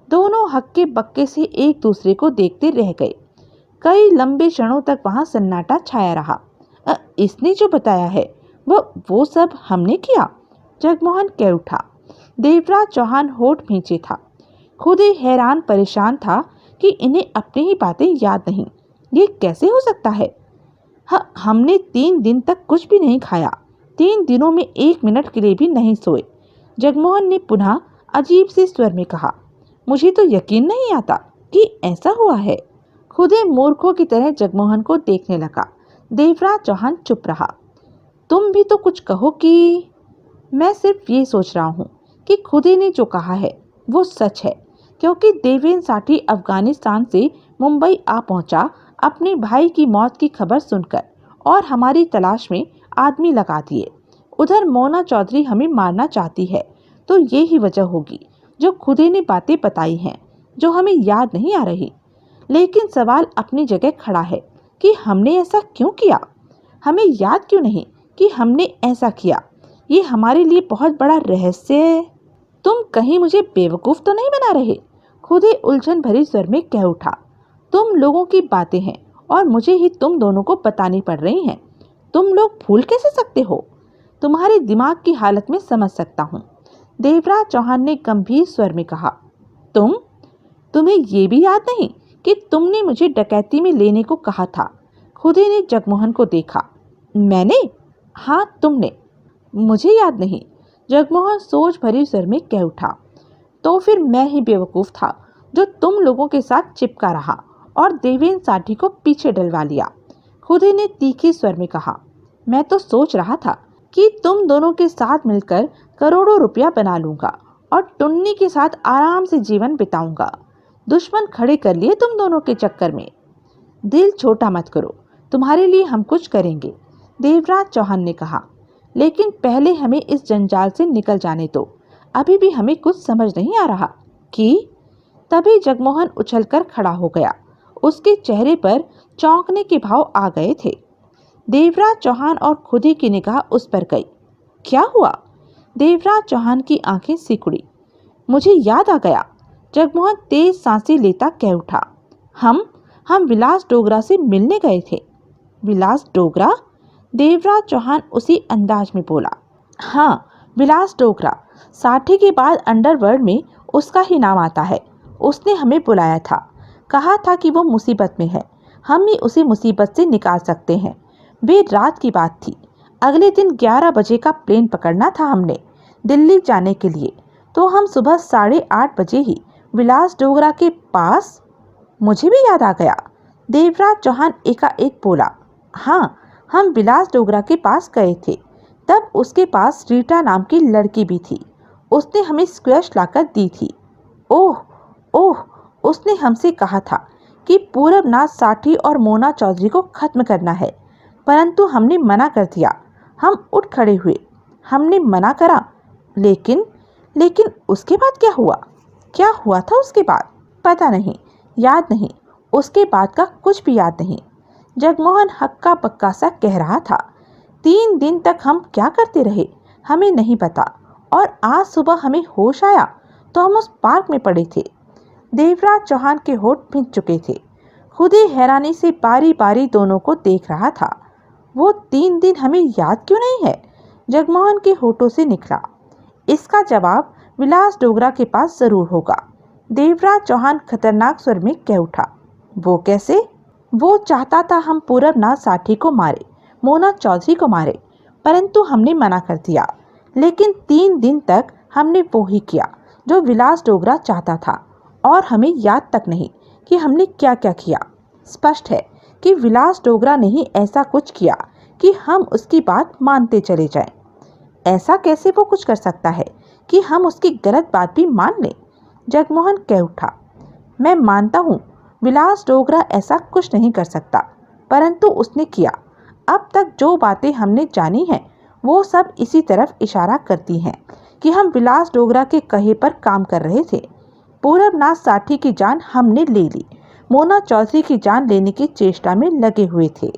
दोनों हक्के बक्के से एक दूसरे को देखते रह गए। कई लंबे क्षणों तक वहां सन्नाटा छाया रहा। इसने जो बताया है वो सब हमने किया, जगमोहन कह उठा। देवराज चौहान होठ खींचे था। खुद ही हैरान परेशान था कि इन्हें अपनी ही बातें याद नहीं। ये कैसे हो सकता है? हमने 3 दिन तक कुछ भी नहीं खाया, 3 दिनों में 1 मिनट के लिए भी नहीं सोए, जगमोहन ने पुनः अजीब से स्वर में कहा। मुझे तो यकीन नहीं आता कि ऐसा हुआ है। खुदे मूर्खों की तरह जगमोहन को देखने लगा। देवराज चौहान चुप रहा। तुम भी तो कुछ कहो कि... मैं सिर्फ ये सोच रहा हूँ कि खुदे ने जो कहा है वो सच है, क्योंकि देवेंद्र साठी अफगानिस्तान से मुंबई आ पहुंचा अपने भाई की मौत की खबर सुनकर और हमारी तलाश में आदमी लगा दिए। उधर मोना चौधरी हमें मारना चाहती है, तो ये ही वजह होगी जो खुदे ने बातें बताई हैं जो हमें याद नहीं आ रही। लेकिन सवाल अपनी जगह खड़ा है कि हमने ऐसा क्यों किया? हमें याद क्यों नहीं कि हमने ऐसा किया? ये हमारे लिए बहुत बड़ा रहस्य है। तुम कहीं मुझे बेवकूफ तो नहीं बना रहे? खुदे उलझन भरे स्वर में कह उठा। तुम लोगों की बातें हैं और मुझे ही तुम दोनों को बतानी पड़ रही हैं। तुम लोग भूल कैसे सकते हो? तुम्हारे दिमाग की हालत में समझ सकता हूँ, देवराज चौहान ने गंभीर स्वर में कहा। तुम्हें ये भी याद नहीं कि तुमने मुझे डकैती में लेने को कहा था? खुदे ने जगमोहन को देखा। मैंने? हाँ, तुमने। मुझे याद नहीं, जगमोहन सोच भरी स्वर में कह उठा। तो फिर मैं ही बेवकूफ था जो तुम लोगों के साथ चिपका रहा और देवेंद्र साठी को पीछे डलवा लिया, खुदे ने तीखे स्वर में कहा। मैं तो सोच रहा था कि तुम दोनों के साथ मिलकर करोड़ों रुपया बना लूंगा और टुन्नी के साथ आराम से जीवन बिताऊंगा। दुश्मन खड़े कर लिए तुम दोनों के चक्कर में। दिल छोटा मत करो, तुम्हारे लिए हम कुछ करेंगे, देवराज चौहान ने कहा। लेकिन पहले हमें इस जंजाल से निकल जाने दो। अभी भी हमें कुछ समझ नहीं आ रहा कि... तभी जगमोहन उछलकर खड़ा हो गया। उसके चेहरे पर चौंकने के भाव आ गए थे। देवराज चौहान और खुदी की निगाह उस पर गई। क्या हुआ? देवराज चौहान की आंखें सिकुड़ी। मुझे याद आ गया, जगमोहन तेज सांसें लेता कह उठा। हम विलास डोगरा से मिलने गए थे। विलास डोगरा? देवराज चौहान उसी अंदाज में बोला। हाँ, विलास डोगरा। साठी के बाद अंडरवर्ल्ड में उसका ही नाम आता है। उसने हमें बुलाया था, कहा था कि वो मुसीबत में है, हम ही उसे मुसीबत से निकाल सकते हैं। वे रात की बात थी। अगले दिन 11 बजे का प्लेन पकड़ना था हमने दिल्ली जाने के लिए, तो हम सुबह 8:30 बजे ही विलास डोगरा के पास... मुझे भी याद आ गया, देवराज चौहान एकाएक बोला। हाँ, हम विलास डोगरा के पास गए थे। तब उसके पास रीटा नाम की लड़की भी थी। उसने हमें स्क्वैश लाकर दी थी। ओह ओह, उसने हमसे कहा था कि पूरबनाथ साठी और मोना चौधरी को खत्म करना है, परंतु हमने मना कर दिया। हम उठ खड़े हुए, हमने मना करा, लेकिन उसके बाद क्या हुआ? क्या हुआ था उसके बाद? पता नहीं, याद नहीं, उसके बाद का कुछ भी याद नहीं, जगमोहन हक्का बक्का सा कह रहा था। 3 दिन तक हम क्या करते रहे हमें नहीं पता, और आज सुबह हमें होश आया तो हम उस पार्क में पड़े थे। देवराज चौहान के होठ भींच चुके थे। खुद ही हैरानी से बारी बारी दोनों को देख रहा था। वो 3 दिन हमें याद क्यों नहीं है? जगमोहन के होठों से निकला। इसका जवाब विलास डोगरा के पास जरूर होगा। देवराज चौहान खतरनाक स्वर में कह उठा। वो कैसे? वो चाहता था हम पूरबनाथ साठी को मारे, मोना चौधरी को मारे, परंतु हमने मना कर दिया। लेकिन 3 दिन तक हमने वो ही किया जो विलास डोगरा चाहता था, और हमें याद तक नहीं कि हमने क्या क्या किया। स्पष्ट है कि विलास डोगरा ने ही ऐसा कुछ किया कि हम उसकी बात मानते चले जाएं। ऐसा कैसे वो कुछ कर सकता है कि हम उसकी गलत बात भी मान लें? जगमोहन कह उठा। मैं मानता हूँ विलास डोगरा ऐसा कुछ नहीं कर सकता, परंतु उसने किया। अब तक जो बातें हमने जानी हैं वो सब इसी तरफ इशारा करती हैं कि हम विलास डोगरा के कहे पर काम कर रहे थे। पूरबनाथ साठी की जान हमने ले ली, मोना चौधरी की जान लेने की चेष्टा में लगे हुए थे।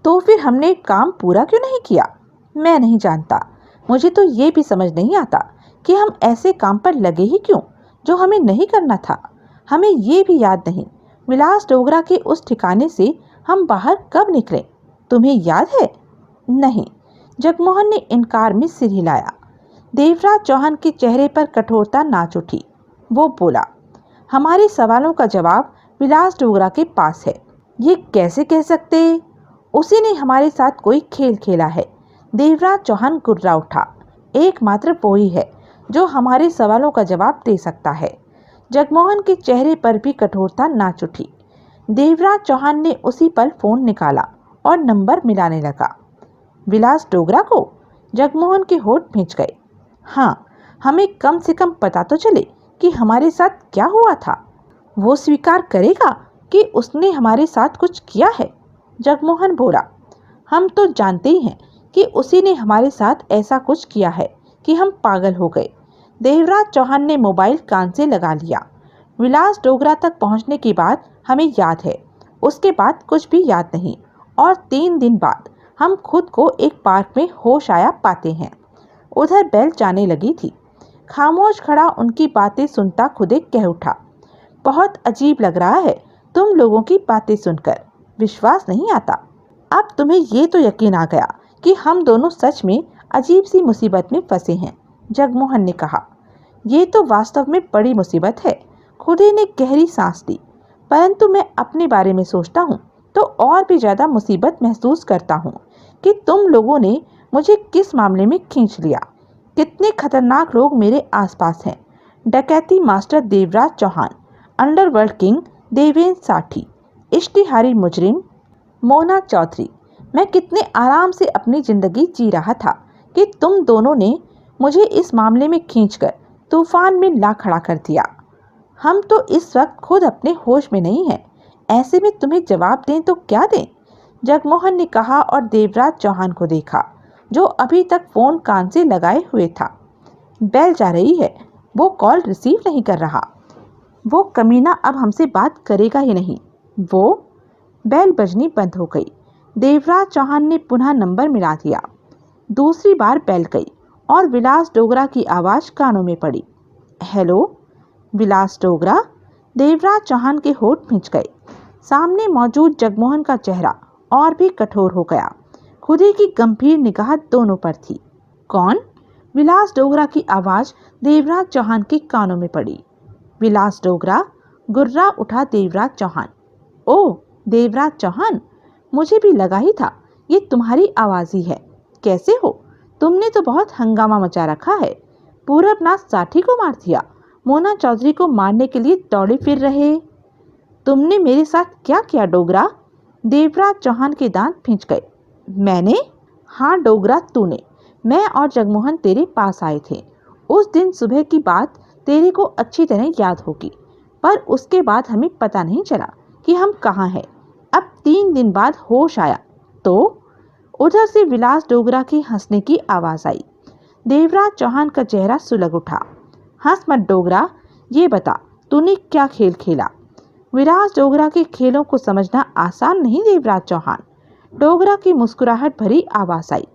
तो फिर हमने काम पूरा क्यों नहीं किया? मैं नहीं जानता। मुझे तो ये भी समझ नहीं आता कि हम ऐसे काम पर लगे ही क्यों जो हमें नहीं करना था। हमें ये भी याद नहीं विलास डोगरा के उस ठिकाने से हम बाहर कब निकले। तुम्हें याद है? नहीं। जगमोहन ने इनकार में सिर हिलाया। देवराज चौहान के चेहरे पर कठोरता नाच उठी। वो बोला, हमारे सवालों का जवाब विलास डोगरा के पास है। ये कैसे कह सकते? उसी ने हमारे साथ कोई खेल खेला है। देवराज चौहान गुर्रा उठा। एकमात्र वो ही है जो हमारे सवालों का जवाब दे सकता है। जगमोहन के चेहरे पर भी कठोरता नाच उठी। देवराज चौहान ने उसी पल फोन निकाला और नंबर मिलाने लगा। विलास डोगरा को? जगमोहन के होठ भींच गए। हाँ, हमें कम से कम पता तो चले कि हमारे साथ क्या हुआ था। वो स्वीकार करेगा कि उसने हमारे साथ कुछ किया है? जगमोहन बोला। हम तो जानते ही हैं कि उसी ने हमारे साथ ऐसा कुछ किया है कि हम पागल हो गए। देवराज चौहान ने मोबाइल कान से लगा लिया। विलास डोगरा तक पहुंचने की बात हमें याद है, उसके बाद कुछ भी याद नहीं। और 3 दिन बाद हम खुद को एक पार्क में होश आया पाते हैं। उधर बेल जाने लगी थी। खामोश खड़ा उनकी बातें सुनता खुदे कह उठा। बहुत अजीब लग रहा है तुम लोगों की बातें सुनकर। विश्वास नहीं आता। अब तुम्हें ये तो यकीन आ गया कि हम दोनों सच में अजीब सी मुसीबत में फंसे हैं। जगमोहन ने कहा। ये तो वास्तव में बड़ी मुसीबत है। खुदे ने गहरी सांस ली। परंतु मैं अपने बारे में सोचता हूँ तो और भी ज्यादा मुसीबत महसूस करता हूँ कि तुम लोगों ने मुझे किस मामले में खींच लिया। कितने खतरनाक लोग मेरे आसपास हैं। डकैती master Devraj Chauhan, underworld king Devendra Sathi, इश्तिहारी मुजरिम मोना चौधरी। मैं कितने आराम से अपनी जिंदगी जी रहा था कि तुम दोनों ने मुझे इस मामले में खींचकर तूफान में ला खड़ा कर दिया। हम तो इस वक्त खुद अपने होश में नहीं हैं। ऐसे में तुम्हें जवाब दें तो क्या दें? जगमोहन ने कहा और देवराज चौहान को देखा जो अभी तक फोन कान से लगाए हुए था। बेल जा रही है, वो कॉल रिसीव नहीं कर रहा। वो कमीना अब हमसे बात करेगा ही नहीं। वो बेल बजनी बंद हो गई। देवराज चौहान ने पुनः नंबर मिला दिया। दूसरी बार बेल गई और विलास डोगरा की आवाज़ कानों में पड़ी। हेलो, विलास डोगरा? देवराज चौहान के होठ भींच गए। सामने मौजूद जगमोहन का चेहरा और भी कठोर हो गया। खुदे की गंभीर निगाह दोनों पर थी। कौन? विलास डोगरा की आवाज़ देवराज चौहान के कानों में पड़ी। विलास डोगरा? गुर्रा उठा देवराज चौहान। ओह, देवराज चौहान, मुझे भी लगा ही था ये तुम्हारी आवाज़ ही है। कैसे हो? तुमने तो बहुत हंगामा मचा रखा है। पूरबनाथ साठी को मार दिया, मोना चौधरी को मारने के लिए दौड़े फिर रहे। तुमने मेरे साथ क्या किया डोगरा? देवराज चौहान के दांत भींच गए। मैंने? हाँ डोगरा, तूने। मैं और जगमोहन तेरे पास आए थे। उस दिन सुबह की बात तेरे को अच्छी तरह याद होगी, पर उसके बाद हमें पता नहीं चला कि हम कहाँ हैं। अब 3 दिन बाद होश आया तो उधर से विलास डोगरा की हंसने की आवाज़ आई। देवराज चौहान का चेहरा सुलग उठा। हंस मत डोगरा, ये बता तूने क्या खेल खेला? विलास डोगरा के खेलों को समझना आसान नहीं देवराज चौहान। डोगरा की मुस्कुराहट भरी आवाज़ आई।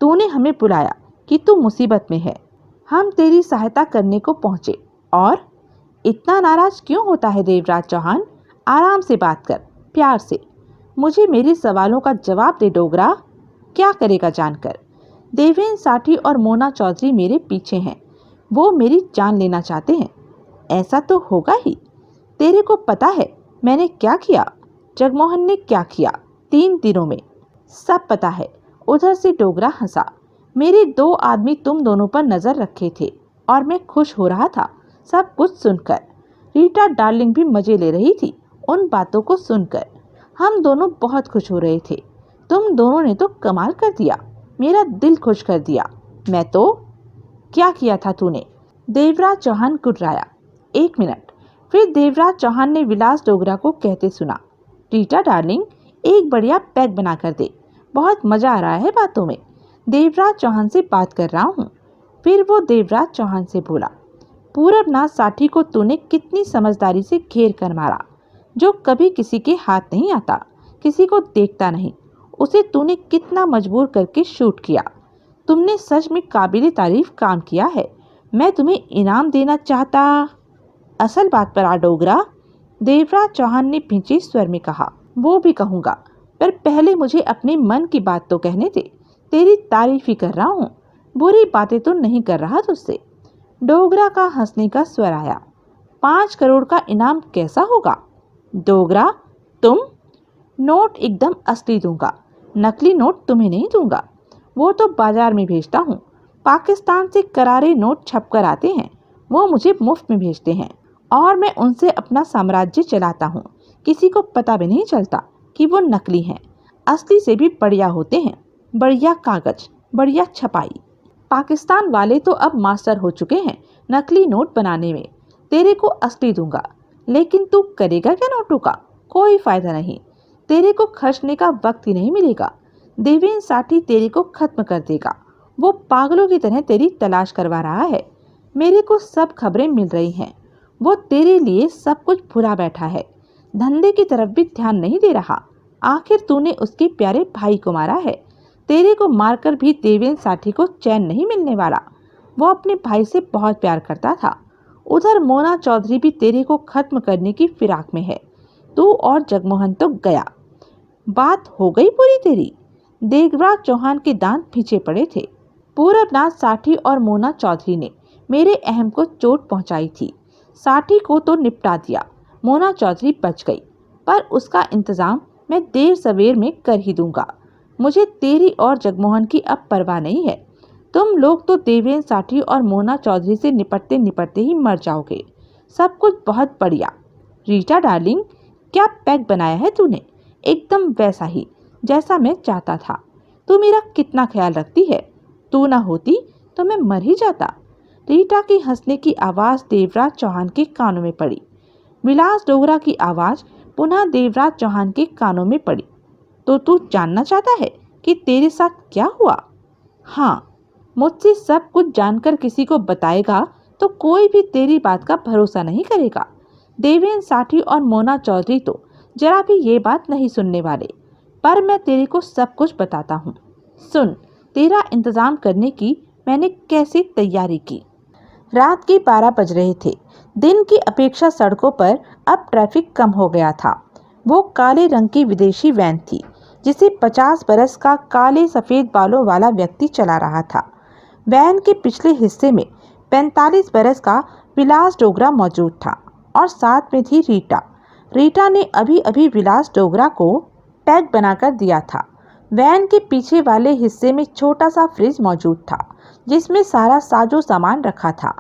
तूने हमें बुलाया कि तू मुसीबत में है। हम तेरी सहायता करने को पहुंचे। और इतना नाराज क्यों होता है देवराज चौहान? आराम से बात कर, प्यार से। मुझे मेरे सवालों का जवाब दे डोगरा। क्या करेगा जानकर? देवेंद्र साठी और मोना चौधरी मेरे पीछे हैं। वो मेरी जान लेना चाहते हैं। ऐसा तो होगा ही। तेरे को पता है मैंने क्या किया, जगमोहन ने क्या किया 3 दिनों में? सब पता है। उधर से डोगरा हंसा। मेरे 2 आदमी तुम दोनों पर नजर रखे थे और मैं खुश हो रहा था सब कुछ सुनकर। रीटा डार्लिंग भी मजे ले रही थी उन बातों को सुनकर। हम दोनों बहुत खुश हो रहे थे। तुम दोनों ने तो कमाल कर दिया, मेरा दिल खुश कर दिया। मैं तो क्या किया था तूने? देवराज चौहान कुर्राया। 1 मिनट। फिर देवराज चौहान ने विलास डोगरा को कहते सुना, रीटा डार्लिंग, एक बढ़िया पैक बना कर दे। बहुत मजा आ रहा है बातों में। देवराज चौहान से बात कर रहा हूँ। फिर वो देवराज चौहान से बोला, पूरबनाथ साठी को तूने कितनी समझदारी से घेर कर मारा। जो कभी किसी के हाथ नहीं आता, किसी को देखता नहीं, उसे तूने कितना मजबूर करके शूट किया। तुमने सच में काबिले तारीफ काम किया है। मैं तुम्हें इनाम देना चाहता। असल बात पर आ डोगरा, देवराज चौहान ने भिंचे स्वर में कहा। वो भी कहूँगा, पर पहले मुझे अपने मन की बात तो कहने दे। तेरी तारीफ ही कर रहा हूँ, बुरी बातें तो नहीं कर रहा तुझसे। डोगरा का हंसने का स्वर आया। 5 करोड़ का इनाम कैसा होगा? डोगरा, तुम? नोट एकदम असली दूंगा, नकली नोट तुम्हें नहीं दूंगा। वो तो बाजार में भेजता हूँ। पाकिस्तान से करारे नोट छप कर आते हैं, वो मुझे मुफ्त में भेजते हैं और मैं उनसे अपना साम्राज्य चलाता हूँ। किसी को पता भी नहीं चलता कि वो नकली हैं। असली से भी बढ़िया होते हैं। बढ़िया कागज, बढ़िया छपाई। पाकिस्तान वाले तो अब मास्टर हो चुके हैं नकली नोट बनाने में। तेरे को असली दूंगा, लेकिन तू करेगा क्या नोटों का? कोई फायदा नहीं। तेरे को खर्चने का वक्त ही नहीं मिलेगा। देवेंद्र साठी तेरे को खत्म कर देगा। वो पागलों की तरह तेरी तलाश करवा रहा है। मेरे को सब खबरें मिल रही हैं। वो तेरे लिए सब कुछ भुला बैठा है। धंधे की तरफ भी ध्यान नहीं दे रहा। आखिर तूने उसके प्यारे भाई को मारा है। तेरे को मारकर भी देवेंद्र साठी को चैन नहीं मिलने वाला। वो अपने भाई से बहुत प्यार करता था। उधर मोना चौधरी भी तेरे को खत्म करने की फिराक में है। तू और जगमोहन तो गया। बात हो गई पूरी तेरी। देवराज चौहान के दांत पीछे पड़े थे। पूरबनाथ साठी और मोना चौधरी ने मेरे अहम को चोट पहुंचाई थी। साठी को तो निपटा दिया, मोना चौधरी बच गई, पर उसका इंतजाम मैं देर सवेर में कर ही दूंगा। मुझे तेरी और जगमोहन की अब परवाह नहीं है। तुम लोग तो देवेंद्र साठी और मोना चौधरी से निपटते निपटते ही मर जाओगे। सब कुछ बहुत बढ़िया। रीटा डार्लिंग, क्या पैक बनाया है तूने? एकदम वैसा ही जैसा मैं चाहता था। तू मेरा कितना ख्याल रखती है। तू ना होती तो मैं मर ही जाता। रीटा की हंसने की आवाज़ देवराज चौहान के कानों में पड़ी। विलास डोगरा की आवाज़ पुनः देवराज चौहान के कानों में पड़ी। तो तू जानना चाहता है कि तेरे साथ क्या हुआ? हाँ, मुझसे सब कुछ जानकर किसी को बताएगा तो कोई भी तेरी बात का भरोसा नहीं करेगा। देवेंद्र साठी और मोना चौधरी तो जरा भी ये बात नहीं सुनने वाले। पर मैं तेरे को सब कुछ बताता हूँ। सुन, तेरा इंतज़ाम करने की मैंने कैसे तैयारी की। रात के 12 बज रहे थे। दिन की अपेक्षा सड़कों पर अब ट्रैफिक कम हो गया था। वो काले रंग की विदेशी वैन थी जिसे 50 बरस का काले सफ़ेद बालों वाला व्यक्ति चला रहा था। वैन के पिछले हिस्से में 45 बरस का विलास डोगरा मौजूद था और साथ में थी रीटा। रीटा ने अभी अभी विलास डोगरा को पैक बनाकर दिया था। वैन के पीछे वाले हिस्से में छोटा सा फ्रिज मौजूद था जिसमें सारा साजो सामान रखा था।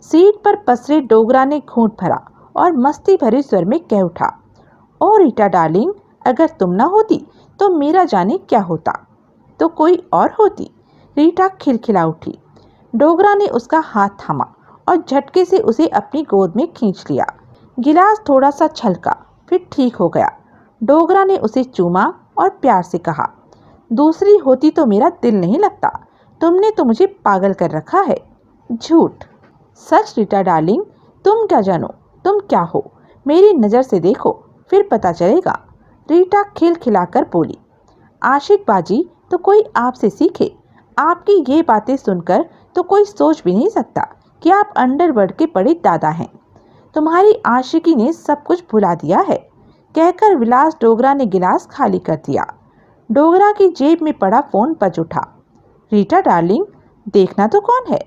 सीट पर पसरे डोगरा ने घूंट भरा और मस्ती भरे स्वर में कह उठा, ओ रीटा डार्लिंग, अगर तुम ना होती तो मेरा जाने क्या होता। तो कोई और होती। रीटा खिलखिला उठी। डोगरा ने उसका हाथ थामा और झटके से उसे अपनी गोद में खींच लिया। गिलास थोड़ा सा छलका, फिर ठीक हो गया। डोगरा ने उसे चूमा और प्यार से कहा, दूसरी होती तो मेरा दिल नहीं लगता। तुमने तो मुझे पागल कर रखा है। झूठ सच रीटा डार्लिंग, तुम क्या जानो तुम क्या हो। मेरी नज़र से देखो, फिर पता चलेगा। रीटा खिलखिलाकर बोली। आशिकबाजी तो कोई आपसे सीखे। आपकी ये बातें सुनकर तो कोई सोच भी नहीं सकता कि आप अंडरवर्ल्ड के बड़े दादा हैं। तुम्हारी आशिकी ने सब कुछ भुला दिया है, कहकर विलास डोगरा ने गिलास खाली कर दिया। डोगरा की जेब में पड़ा फोन बज उठा। रीटा डार्लिंग, देखना तो कौन है।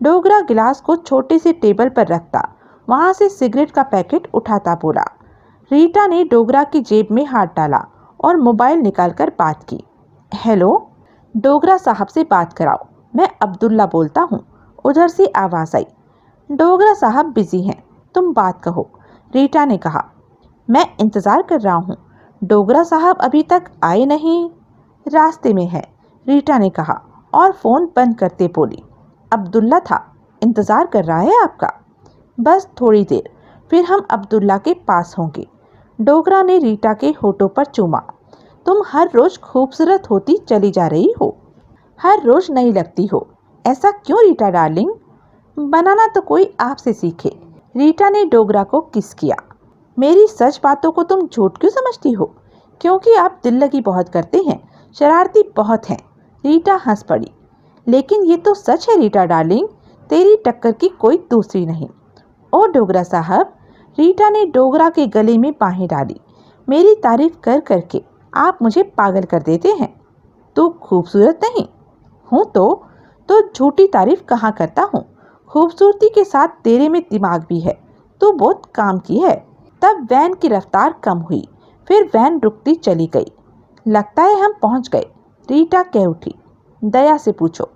डोगरा गिलास को छोटे से टेबल पर रखता वहां से सिगरेट का पैकेट उठाता बोला। रीटा ने डोगरा की जेब में हाथ डाला और मोबाइल निकालकर बात की। हेलो, डोगरा साहब से बात कराओ, मैं अब्दुल्ला बोलता हूँ, उधर से आवाज़ आई। डोगरा साहब बिजी हैं, तुम बात कहो, रीटा ने कहा। मैं इंतज़ार कर रहा हूँ, डोगरा साहब अभी तक आए नहीं। रास्ते में है, रीटा ने कहा और फ़ोन बंद करते बोली। अब्दुल्ला था, इंतज़ार कर रहा है आपका। बस थोड़ी देर, फिर हम अब्दुल्ला के पास होंगे। डोगरा ने रीटा के होठों पर चूमा। तुम हर रोज़ खूबसूरत होती चली जा रही हो, हर रोज़ नई लगती हो, ऐसा क्यों रीटा डार्लिंग? बनाना तो कोई आपसे सीखे। रीटा ने डोगरा को किस किया। मेरी सच बातों को तुम झूठ क्यों समझती हो? क्योंकि आप दिल लगी बहुत करते हैं, शरारती बहुत हैं। रीटा हंस पड़ी। लेकिन ये तो सच है रीटा डार्लिंग, तेरी टक्कर की कोई दूसरी नहीं। ओ डोगरा साहब, रीटा ने डोगरा के गले में बाहें डाली। मेरी तारीफ कर करके आप मुझे पागल कर देते हैं। तू खूबसूरत नहीं हूँ तो झूठी तारीफ कहाँ करता हूँ। खूबसूरती के साथ तेरे में दिमाग भी है, तू बहुत काम की है। तब वैन की रफ्तार कम हुई, फिर वैन रुकती चली गई। लगता है हम पहुँच गए, रीटा कह उठी। दया से पूछो।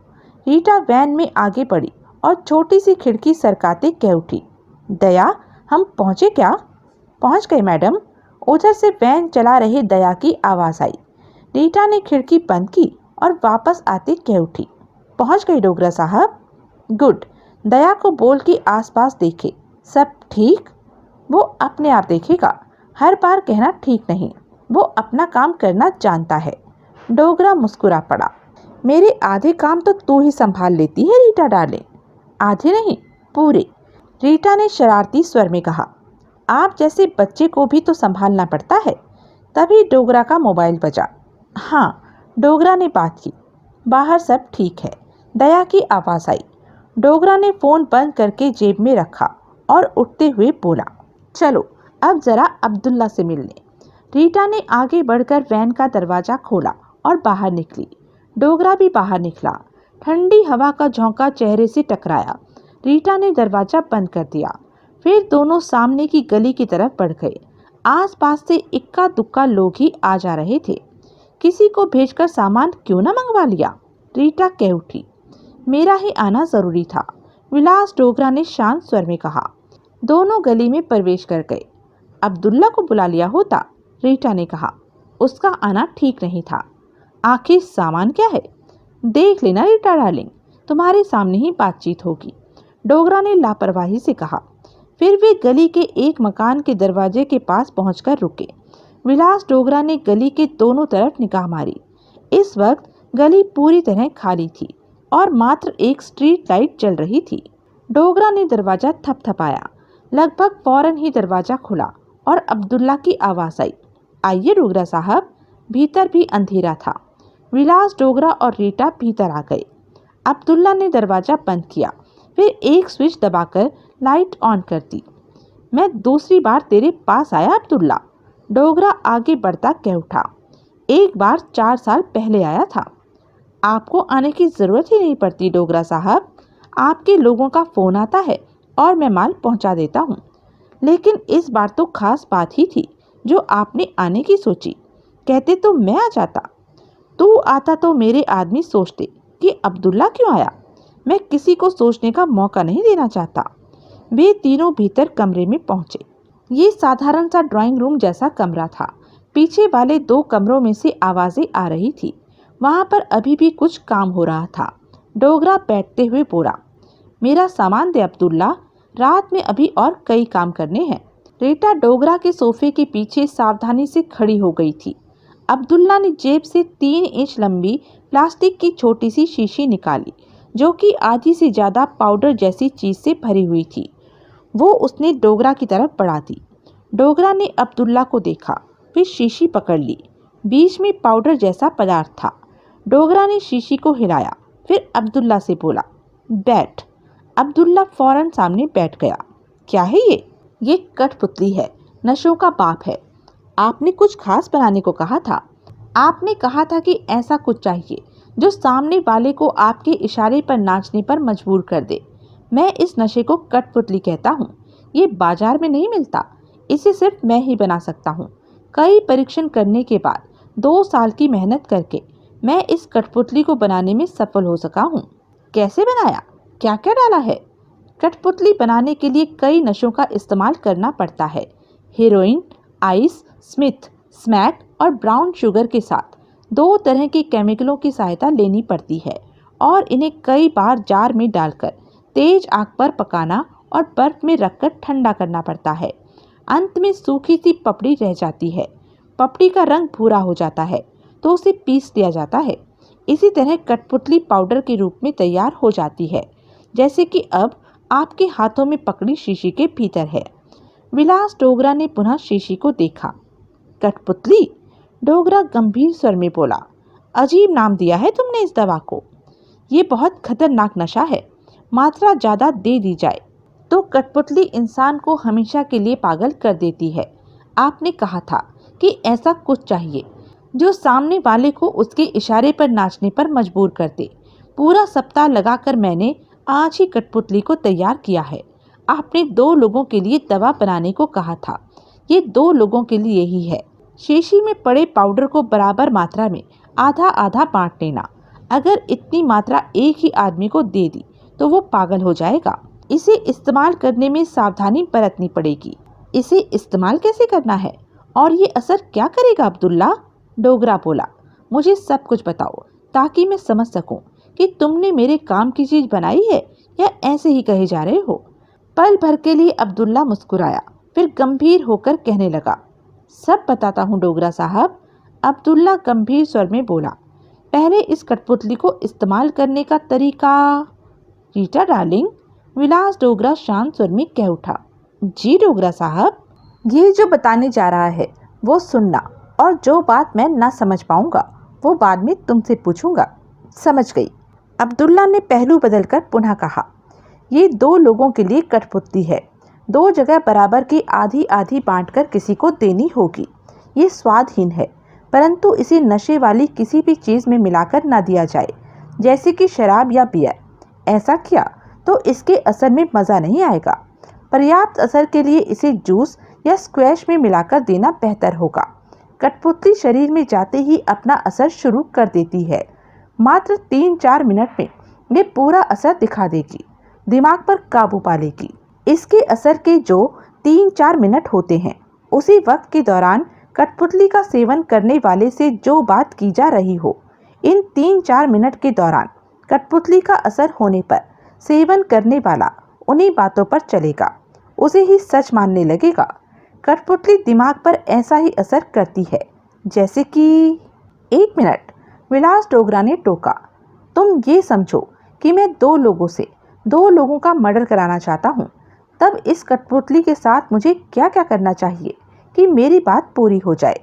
रीटा वैन में आगे बढ़ी और छोटी सी खिड़की सरकाते कह उठी। दया, हम पहुँचे क्या? पहुँच गए मैडम, उधर से वैन चला रहे दया की आवाज़ आई। रीटा ने खिड़की बंद की और वापस आते कह उठी। पहुँच गए डोगरा साहब? गुड। दया को बोल के आसपास देखे, सब ठीक? वो अपने आप देखेगा, हर बार कहना ठीक नहीं, वो अपना काम करना जानता है। डोगरा मुस्कुरा पड़ा। मेरे आधे काम तो तू ही संभाल लेती है रीटा डार्लिंग। आधे नहीं, पूरे, रीटा ने शरारती स्वर में कहा। आप जैसे बच्चे को भी तो संभालना पड़ता है। तभी डोगरा का मोबाइल बजा। हाँ, डोगरा ने बात की। बाहर सब ठीक है, दया की आवाज़ आई। डोगरा ने फ़ोन बंद करके जेब में रखा और उठते हुए बोला, चलो अब ज़रा अब्दुल्ला से मिलने। रीटा ने आगे बढ़कर वैन का दरवाज़ा खोला और बाहर निकली। डोगरा भी बाहर निकला। ठंडी हवा का झोंका चेहरे से टकराया। रीटा ने दरवाज़ा बंद कर दिया। फिर दोनों सामने की गली की तरफ बढ़ गए। आसपास से इक्का दुक्का लोग ही आ जा रहे थे। किसी को भेजकर सामान क्यों न मंगवा लिया? रीटा कह उठी। मेरा ही आना ज़रूरी था, विलास डोगरा ने शांत स्वर में कहा। दोनों गली में प्रवेश कर गए। अब्दुल्ला को बुला लिया होता, रीटा ने कहा। उसका आना ठीक नहीं था। आखिर सामान क्या है? देख लेना रीटा डार्लिंग, तुम्हारे सामने ही बातचीत होगी, डोगरा ने लापरवाही से कहा। फिर वे गली के एक मकान के दरवाजे के पास पहुंचकर रुके। विलास डोगरा ने गली के दोनों तरफ निगाह मारी। इस वक्त गली पूरी तरह खाली थी और मात्र एक स्ट्रीट लाइट जल रही थी। डोगरा ने दरवाज़ा थपथपाया। लगभग फौरन ही दरवाज़ा खुला और अब्दुल्ला की आवाज़ आई। आइए डोगरा साहब। भीतर भी अंधेरा था। विलास डोगरा और रीटा भीतर आ गए। अब्दुल्ला ने दरवाज़ा बंद किया, फिर एक स्विच दबाकर लाइट ऑन कर दी। मैं दूसरी बार तेरे पास आया अब्दुल्ला, डोगरा आगे बढ़ता कह उठा। एक बार 4 साल पहले आया था। आपको आने की ज़रूरत ही नहीं पड़ती डोगरा साहब, आपके लोगों का फ़ोन आता है और मैं माल पहुंचा देता हूं। लेकिन इस बार तो खास बात ही थी जो आपने आने की सोची। कहते तो मैं आ जाता। तू आता तो मेरे आदमी सोचते कि अब्दुल्ला क्यों आया। मैं किसी को सोचने का मौका नहीं देना चाहता। वे तीनों भीतर कमरे में पहुंचे। ये साधारण सा ड्राइंग रूम जैसा कमरा था। पीछे वाले 2 कमरों में से आवाज़ें आ रही थी। वहाँ पर अभी भी कुछ काम हो रहा था। डोगरा बैठते हुए बोला, मेरा सामान दे अब्दुल्ला, रात में अभी और कई काम करने हैं। रीटा डोगरा के सोफे के पीछे सावधानी से खड़ी हो गई थी। अब्दुल्ला ने जेब से 3 इंच लंबी प्लास्टिक की छोटी सी शीशी निकाली, जो कि आधी से ज़्यादा पाउडर जैसी चीज़ से भरी हुई थी। वो उसने डोगरा की तरफ बढ़ा दी। डोगरा ने अब्दुल्ला को देखा, फिर शीशी पकड़ ली। बीच में पाउडर जैसा पदार्थ था। डोगरा ने शीशी को हिलाया, फिर अब्दुल्ला से बोला, बैठ। अब्दुल्ला फौरन सामने बैठ गया। क्या है ये कठपुतली है, नशों का बाप है। आपने कुछ खास बनाने को कहा था। आपने कहा था कि ऐसा कुछ चाहिए जो सामने वाले को आपके इशारे पर नाचने पर मजबूर कर दे। मैं इस नशे को कठपुतली कहता हूँ। ये बाजार में नहीं मिलता, इसे सिर्फ मैं ही बना सकता हूँ। कई परीक्षण करने के बाद 2 साल की मेहनत करके मैं इस कठपुतली को बनाने में सफल हो सका हूँ। कैसे बनाया, क्या क्या डाला है? कठपुतली बनाने के लिए कई नशों का इस्तेमाल करना पड़ता है। हेरोइन, आइस, स्मिथ, स्मैक और ब्राउन शुगर के साथ 2 तरह के केमिकलों की सहायता लेनी पड़ती है और इन्हें कई बार जार में डालकर तेज आग पर पकाना और बर्फ में रखकर ठंडा करना पड़ता है। अंत में सूखी सी पपड़ी रह जाती है। पपड़ी का रंग भूरा हो जाता है तो उसे पीस लिया जाता है। इसी तरह कठपुतली पाउडर के रूप में तैयार हो जाती है, जैसे कि अब आपके हाथों में पकड़ी शीशी के भीतर है। विलास डोगरा ने पुनः शीशी को देखा। कठपुतली, डोगरा गंभीर स्वर में बोला। अजीब नाम दिया है तुमने इस दवा को। ये बहुत खतरनाक नशा है। मात्रा ज्यादा दे दी जाए तो कठपुतली इंसान को हमेशा के लिए पागल कर देती है। आपने कहा था कि ऐसा कुछ चाहिए जो सामने वाले को उसके इशारे पर नाचने पर मजबूर कर दे। पूरा सप्ताह लगाकर मैंने आज ही कठपुतली को तैयार किया है। आपने 2 लोगों के लिए दवा बनाने को कहा था। ये 2 लोगों के लिए ही है। शीशी में पड़े पाउडर को बराबर मात्रा में आधा आधा बांट लेना। अगर इतनी मात्रा एक ही आदमी को दे दी तो वो पागल हो जाएगा। इसे इस्तेमाल करने में सावधानी बरतनी पड़ेगी। इसे इस्तेमाल कैसे करना है और ये असर क्या करेगा अब्दुल्ला? डोगरा बोला। मुझे सब कुछ बताओ ताकि मैं समझ सकूं कि तुमने मेरे काम की चीज बनाई है या ऐसे ही कहे जा रहे हो। पल भर के लिए अब्दुल्ला मुस्कुराया, फिर गंभीर होकर कहने लगा, सब बताता हूँ डोगरा साहब। अब्दुल्ला गंभीर स्वर में बोला। पहले इस कठपुतली को इस्तेमाल करने का तरीका। रीटा डार्लिंग, विलास डोगरा शांत स्वर में कह उठा। जी डोगरा साहब, ये जो बताने जा रहा है वो सुनना, और जो बात मैं ना समझ पाऊंगा वो बाद में तुमसे पूछूंगा। समझ गई। अब्दुल्ला ने पहलू बदलकर पुनः कहा। ये 2 लोगों के लिए कठपुतली है। 2 जगह बराबर की आधी आधी बांटकर किसी को देनी होगी। ये स्वादहीन है, परंतु इसे नशे वाली किसी भी चीज़ में मिलाकर ना दिया जाए, जैसे कि शराब या बियर। ऐसा किया तो इसके असर में मज़ा नहीं आएगा। पर्याप्त असर के लिए इसे जूस या स्क्वैश में मिलाकर देना बेहतर होगा। कठपुतली शरीर में जाते ही अपना असर शुरू कर देती है। मात्र 3-4 मिनट में ये पूरा असर दिखा देगी, दिमाग पर काबू पा लेगी। इसके असर के जो 3-4 मिनट होते हैं, उसी वक्त के दौरान कठपुतली का सेवन करने वाले से जो बात की जा रही हो, इन 3-4 मिनट के दौरान कठपुतली का असर होने पर सेवन करने वाला उन्हीं बातों पर चलेगा, उसे ही सच मानने लगेगा। कठपुतली दिमाग पर ऐसा ही असर करती है जैसे कि। 1 मिनट, विलास डोगरा ने टोका। तुम ये समझो कि मैं 2 लोगों से 2 लोगों का मर्डर कराना चाहता हूँ। तब इस कठपुतली के साथ मुझे क्या क्या करना चाहिए कि मेरी बात पूरी हो जाए?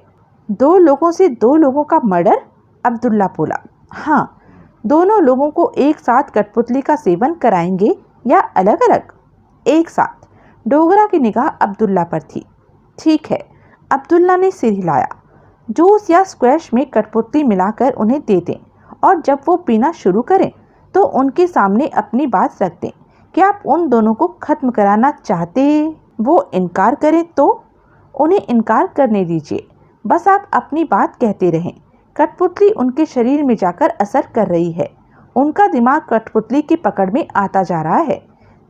2 लोगों से 2 लोगों का मर्डर? अब्दुल्ला बोला। हाँ, दोनों लोगों को एक साथ कठपुतली का सेवन कराएंगे या अलग अलग? एक साथ। डोगरा की निगाह अब्दुल्ला पर थी। ठीक है, अब्दुल्ला ने सिर हिलाया। जूस या स्क्वैश में कठपुतली मिलाकर उन्हें दे दें और जब वो पीना शुरू करें तो उनके सामने अपनी बात रख दें कि आप उन दोनों को खत्म कराना चाहते। वो इनकार करें तो उन्हें इनकार करने दीजिए, बस आप अपनी बात कहते रहें। कठपुतली उनके शरीर में जाकर असर कर रही है। उनका दिमाग कठपुतली की पकड़ में आता जा रहा है।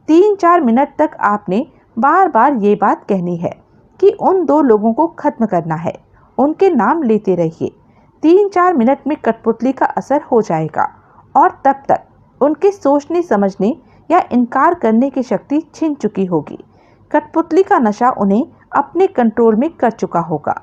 3-4 मिनट तक आपने बार बार ये बात कहनी है कि उन 2 लोगों को खत्म करना है। उनके नाम लेते रहिए। 3-4 मिनट में कठपुतली का असर हो जाएगा और तब तक उनके सोचने समझने या इनकार करने की शक्ति छिन चुकी होगी। कठपुतली का नशा उन्हें अपने कंट्रोल में कर चुका होगा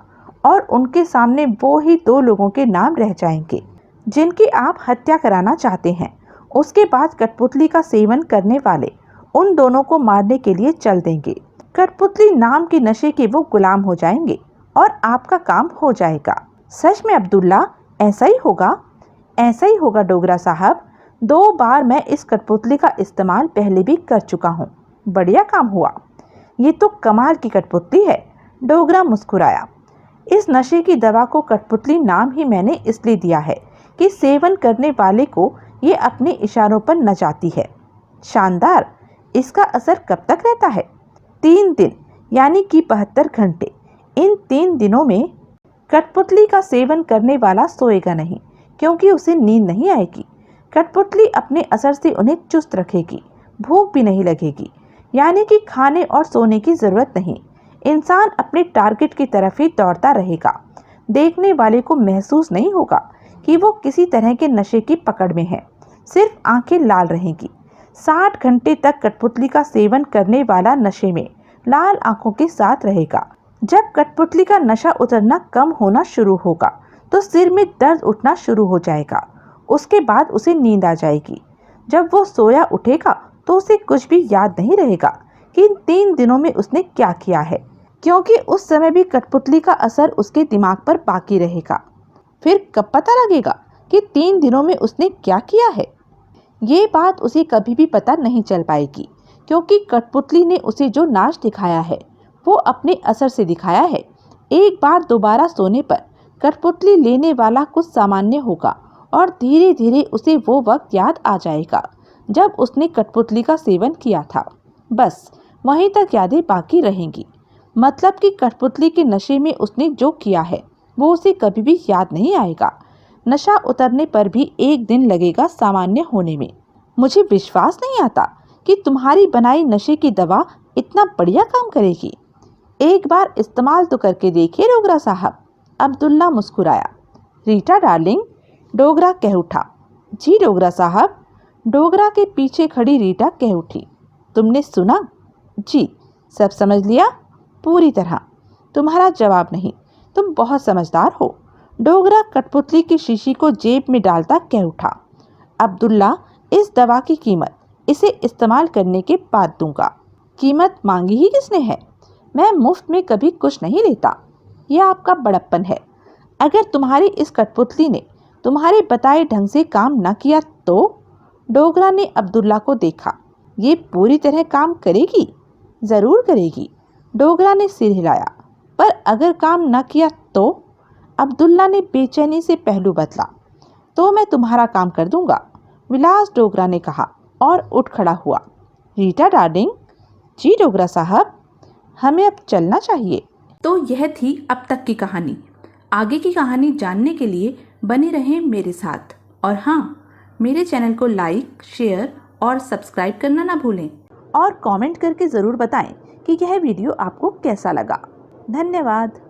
और उनके सामने वो ही 2 लोगों के नाम रह जाएंगे जिनकी आप हत्या कराना चाहते हैं। उसके बाद कठपुतली का सेवन करने वाले उन दोनों को मारने के लिए चल देंगे। कठपुतली नाम के नशे के वो गुलाम हो जाएंगे और आपका काम हो जाएगा। सच में अब्दुल्ला, ऐसा ही होगा? ऐसा ही होगा डोगरा साहब। 2 बार मैं इस कठपुतली का इस्तेमाल पहले भी कर चुका हूँ। बढ़िया काम हुआ। ये तो कमाल की कठपुतली है। डोगरा मुस्कुराया। इस नशे की दवा को कठपुतली नाम ही मैंने इसलिए दिया है कि सेवन करने वाले को ये अपने इशारों पर नचाती है। शानदार। इसका असर कब तक रहता है? 3 दिन, यानी कि 72 घंटे। इन 3 दिनों में कठपुतली का सेवन करने वाला सोएगा नहीं, क्योंकि उसे नींद नहीं आएगी। कठपुतली अपने असर से उन्हें चुस्त रखेगी, भूख भी नहीं लगेगी, यानी कि खाने और सोने की जरूरत नहीं। इंसान अपने टारगेट की तरफ ही दौड़ता रहेगा। देखने वाले को महसूस नहीं होगा कि वो किसी तरह के नशे की पकड़ में है। सिर्फ आंखें लाल रहेंगी। 60 घंटे तक कठपुतली का सेवन करने वाला नशे में लाल आंखों के साथ रहेगा। जब कठपुतली का नशा उतरना कम होना शुरू होगा तो सिर में दर्द उठना शुरू हो जाएगा। उसके बाद उसे नींद आ जाएगी। जब वो सोया उठेगा तो उसे कुछ भी याद नहीं रहेगा कि इन 3 दिनों में उसने क्या किया है, क्योंकि उस समय भी कठपुतली का असर उसके दिमाग पर बाकी रहेगा। फिर कब पता लगेगा कि 3 दिनों में उसने क्या किया है? ये बात उसे कभी भी पता नहीं चल पाएगी, क्योंकि कठपुतली ने उसे जो नाच दिखाया है वो अपने असर से दिखाया है। एक बार दोबारा सोने पर कठपुतली लेने वाला कुछ सामान्य होगा और धीरे धीरे उसे वो वक्त याद आ जाएगा जब उसने कठपुतली का सेवन किया था। बस वहीं तक यादें बाकी रहेंगी। मतलब कि कठपुतली के नशे में उसने जो किया है वो उसे कभी भी याद नहीं आएगा। नशा उतरने पर भी 1 दिन लगेगा सामान्य होने में। मुझे विश्वास नहीं आता कि तुम्हारी बनाई नशे की दवा इतना बढ़िया काम करेगी। एक बार इस्तेमाल तो करके देखिए डोगरा साहब। अब्दुल्ला मुस्कुराया। रीटा डार्लिंग, डोगरा कह उठा। जी डोगरा साहब। डोगरा के पीछे खड़ी रीटा कह उठी। तुमने सुना? जी। सब समझ लिया? पूरी तरह। तुम्हारा जवाब नहीं, तुम बहुत समझदार हो। डोगरा कठपुतली की शीशी को जेब में डालता कह उठा। अब्दुल्ला, इस दवा की कीमत इसे इस्तेमाल करने के बाद दूंगा। कीमत मांगी ही किसने है? मैं मुफ्त में कभी कुछ नहीं लेता। यह आपका बड़प्पन है। अगर तुम्हारी इस कठपुतली ने तुम्हारे बताए ढंग से काम न किया तो? डोगरा ने अब्दुल्ला को देखा। ये पूरी तरह काम करेगी? जरूर करेगी। डोगरा ने सिर हिलाया। पर अगर काम न किया तो? अब्दुल्ला ने बेचैनी से पहलू बदला। तो मैं तुम्हारा काम कर दूंगा, विलास डोगरा ने कहा और उठ खड़ा हुआ। रीटा डार्लिंग। जी डोगरा साहब। हमें अब चलना चाहिए। तो यह थी अब तक की कहानी। आगे की कहानी जानने के लिए बने रहें मेरे साथ। और हाँ, मेरे चैनल को लाइक, शेयर और सब्सक्राइब करना ना भूलें। और कमेंट करके ज़रूर बताएं कि यह वीडियो आपको कैसा लगा। धन्यवाद।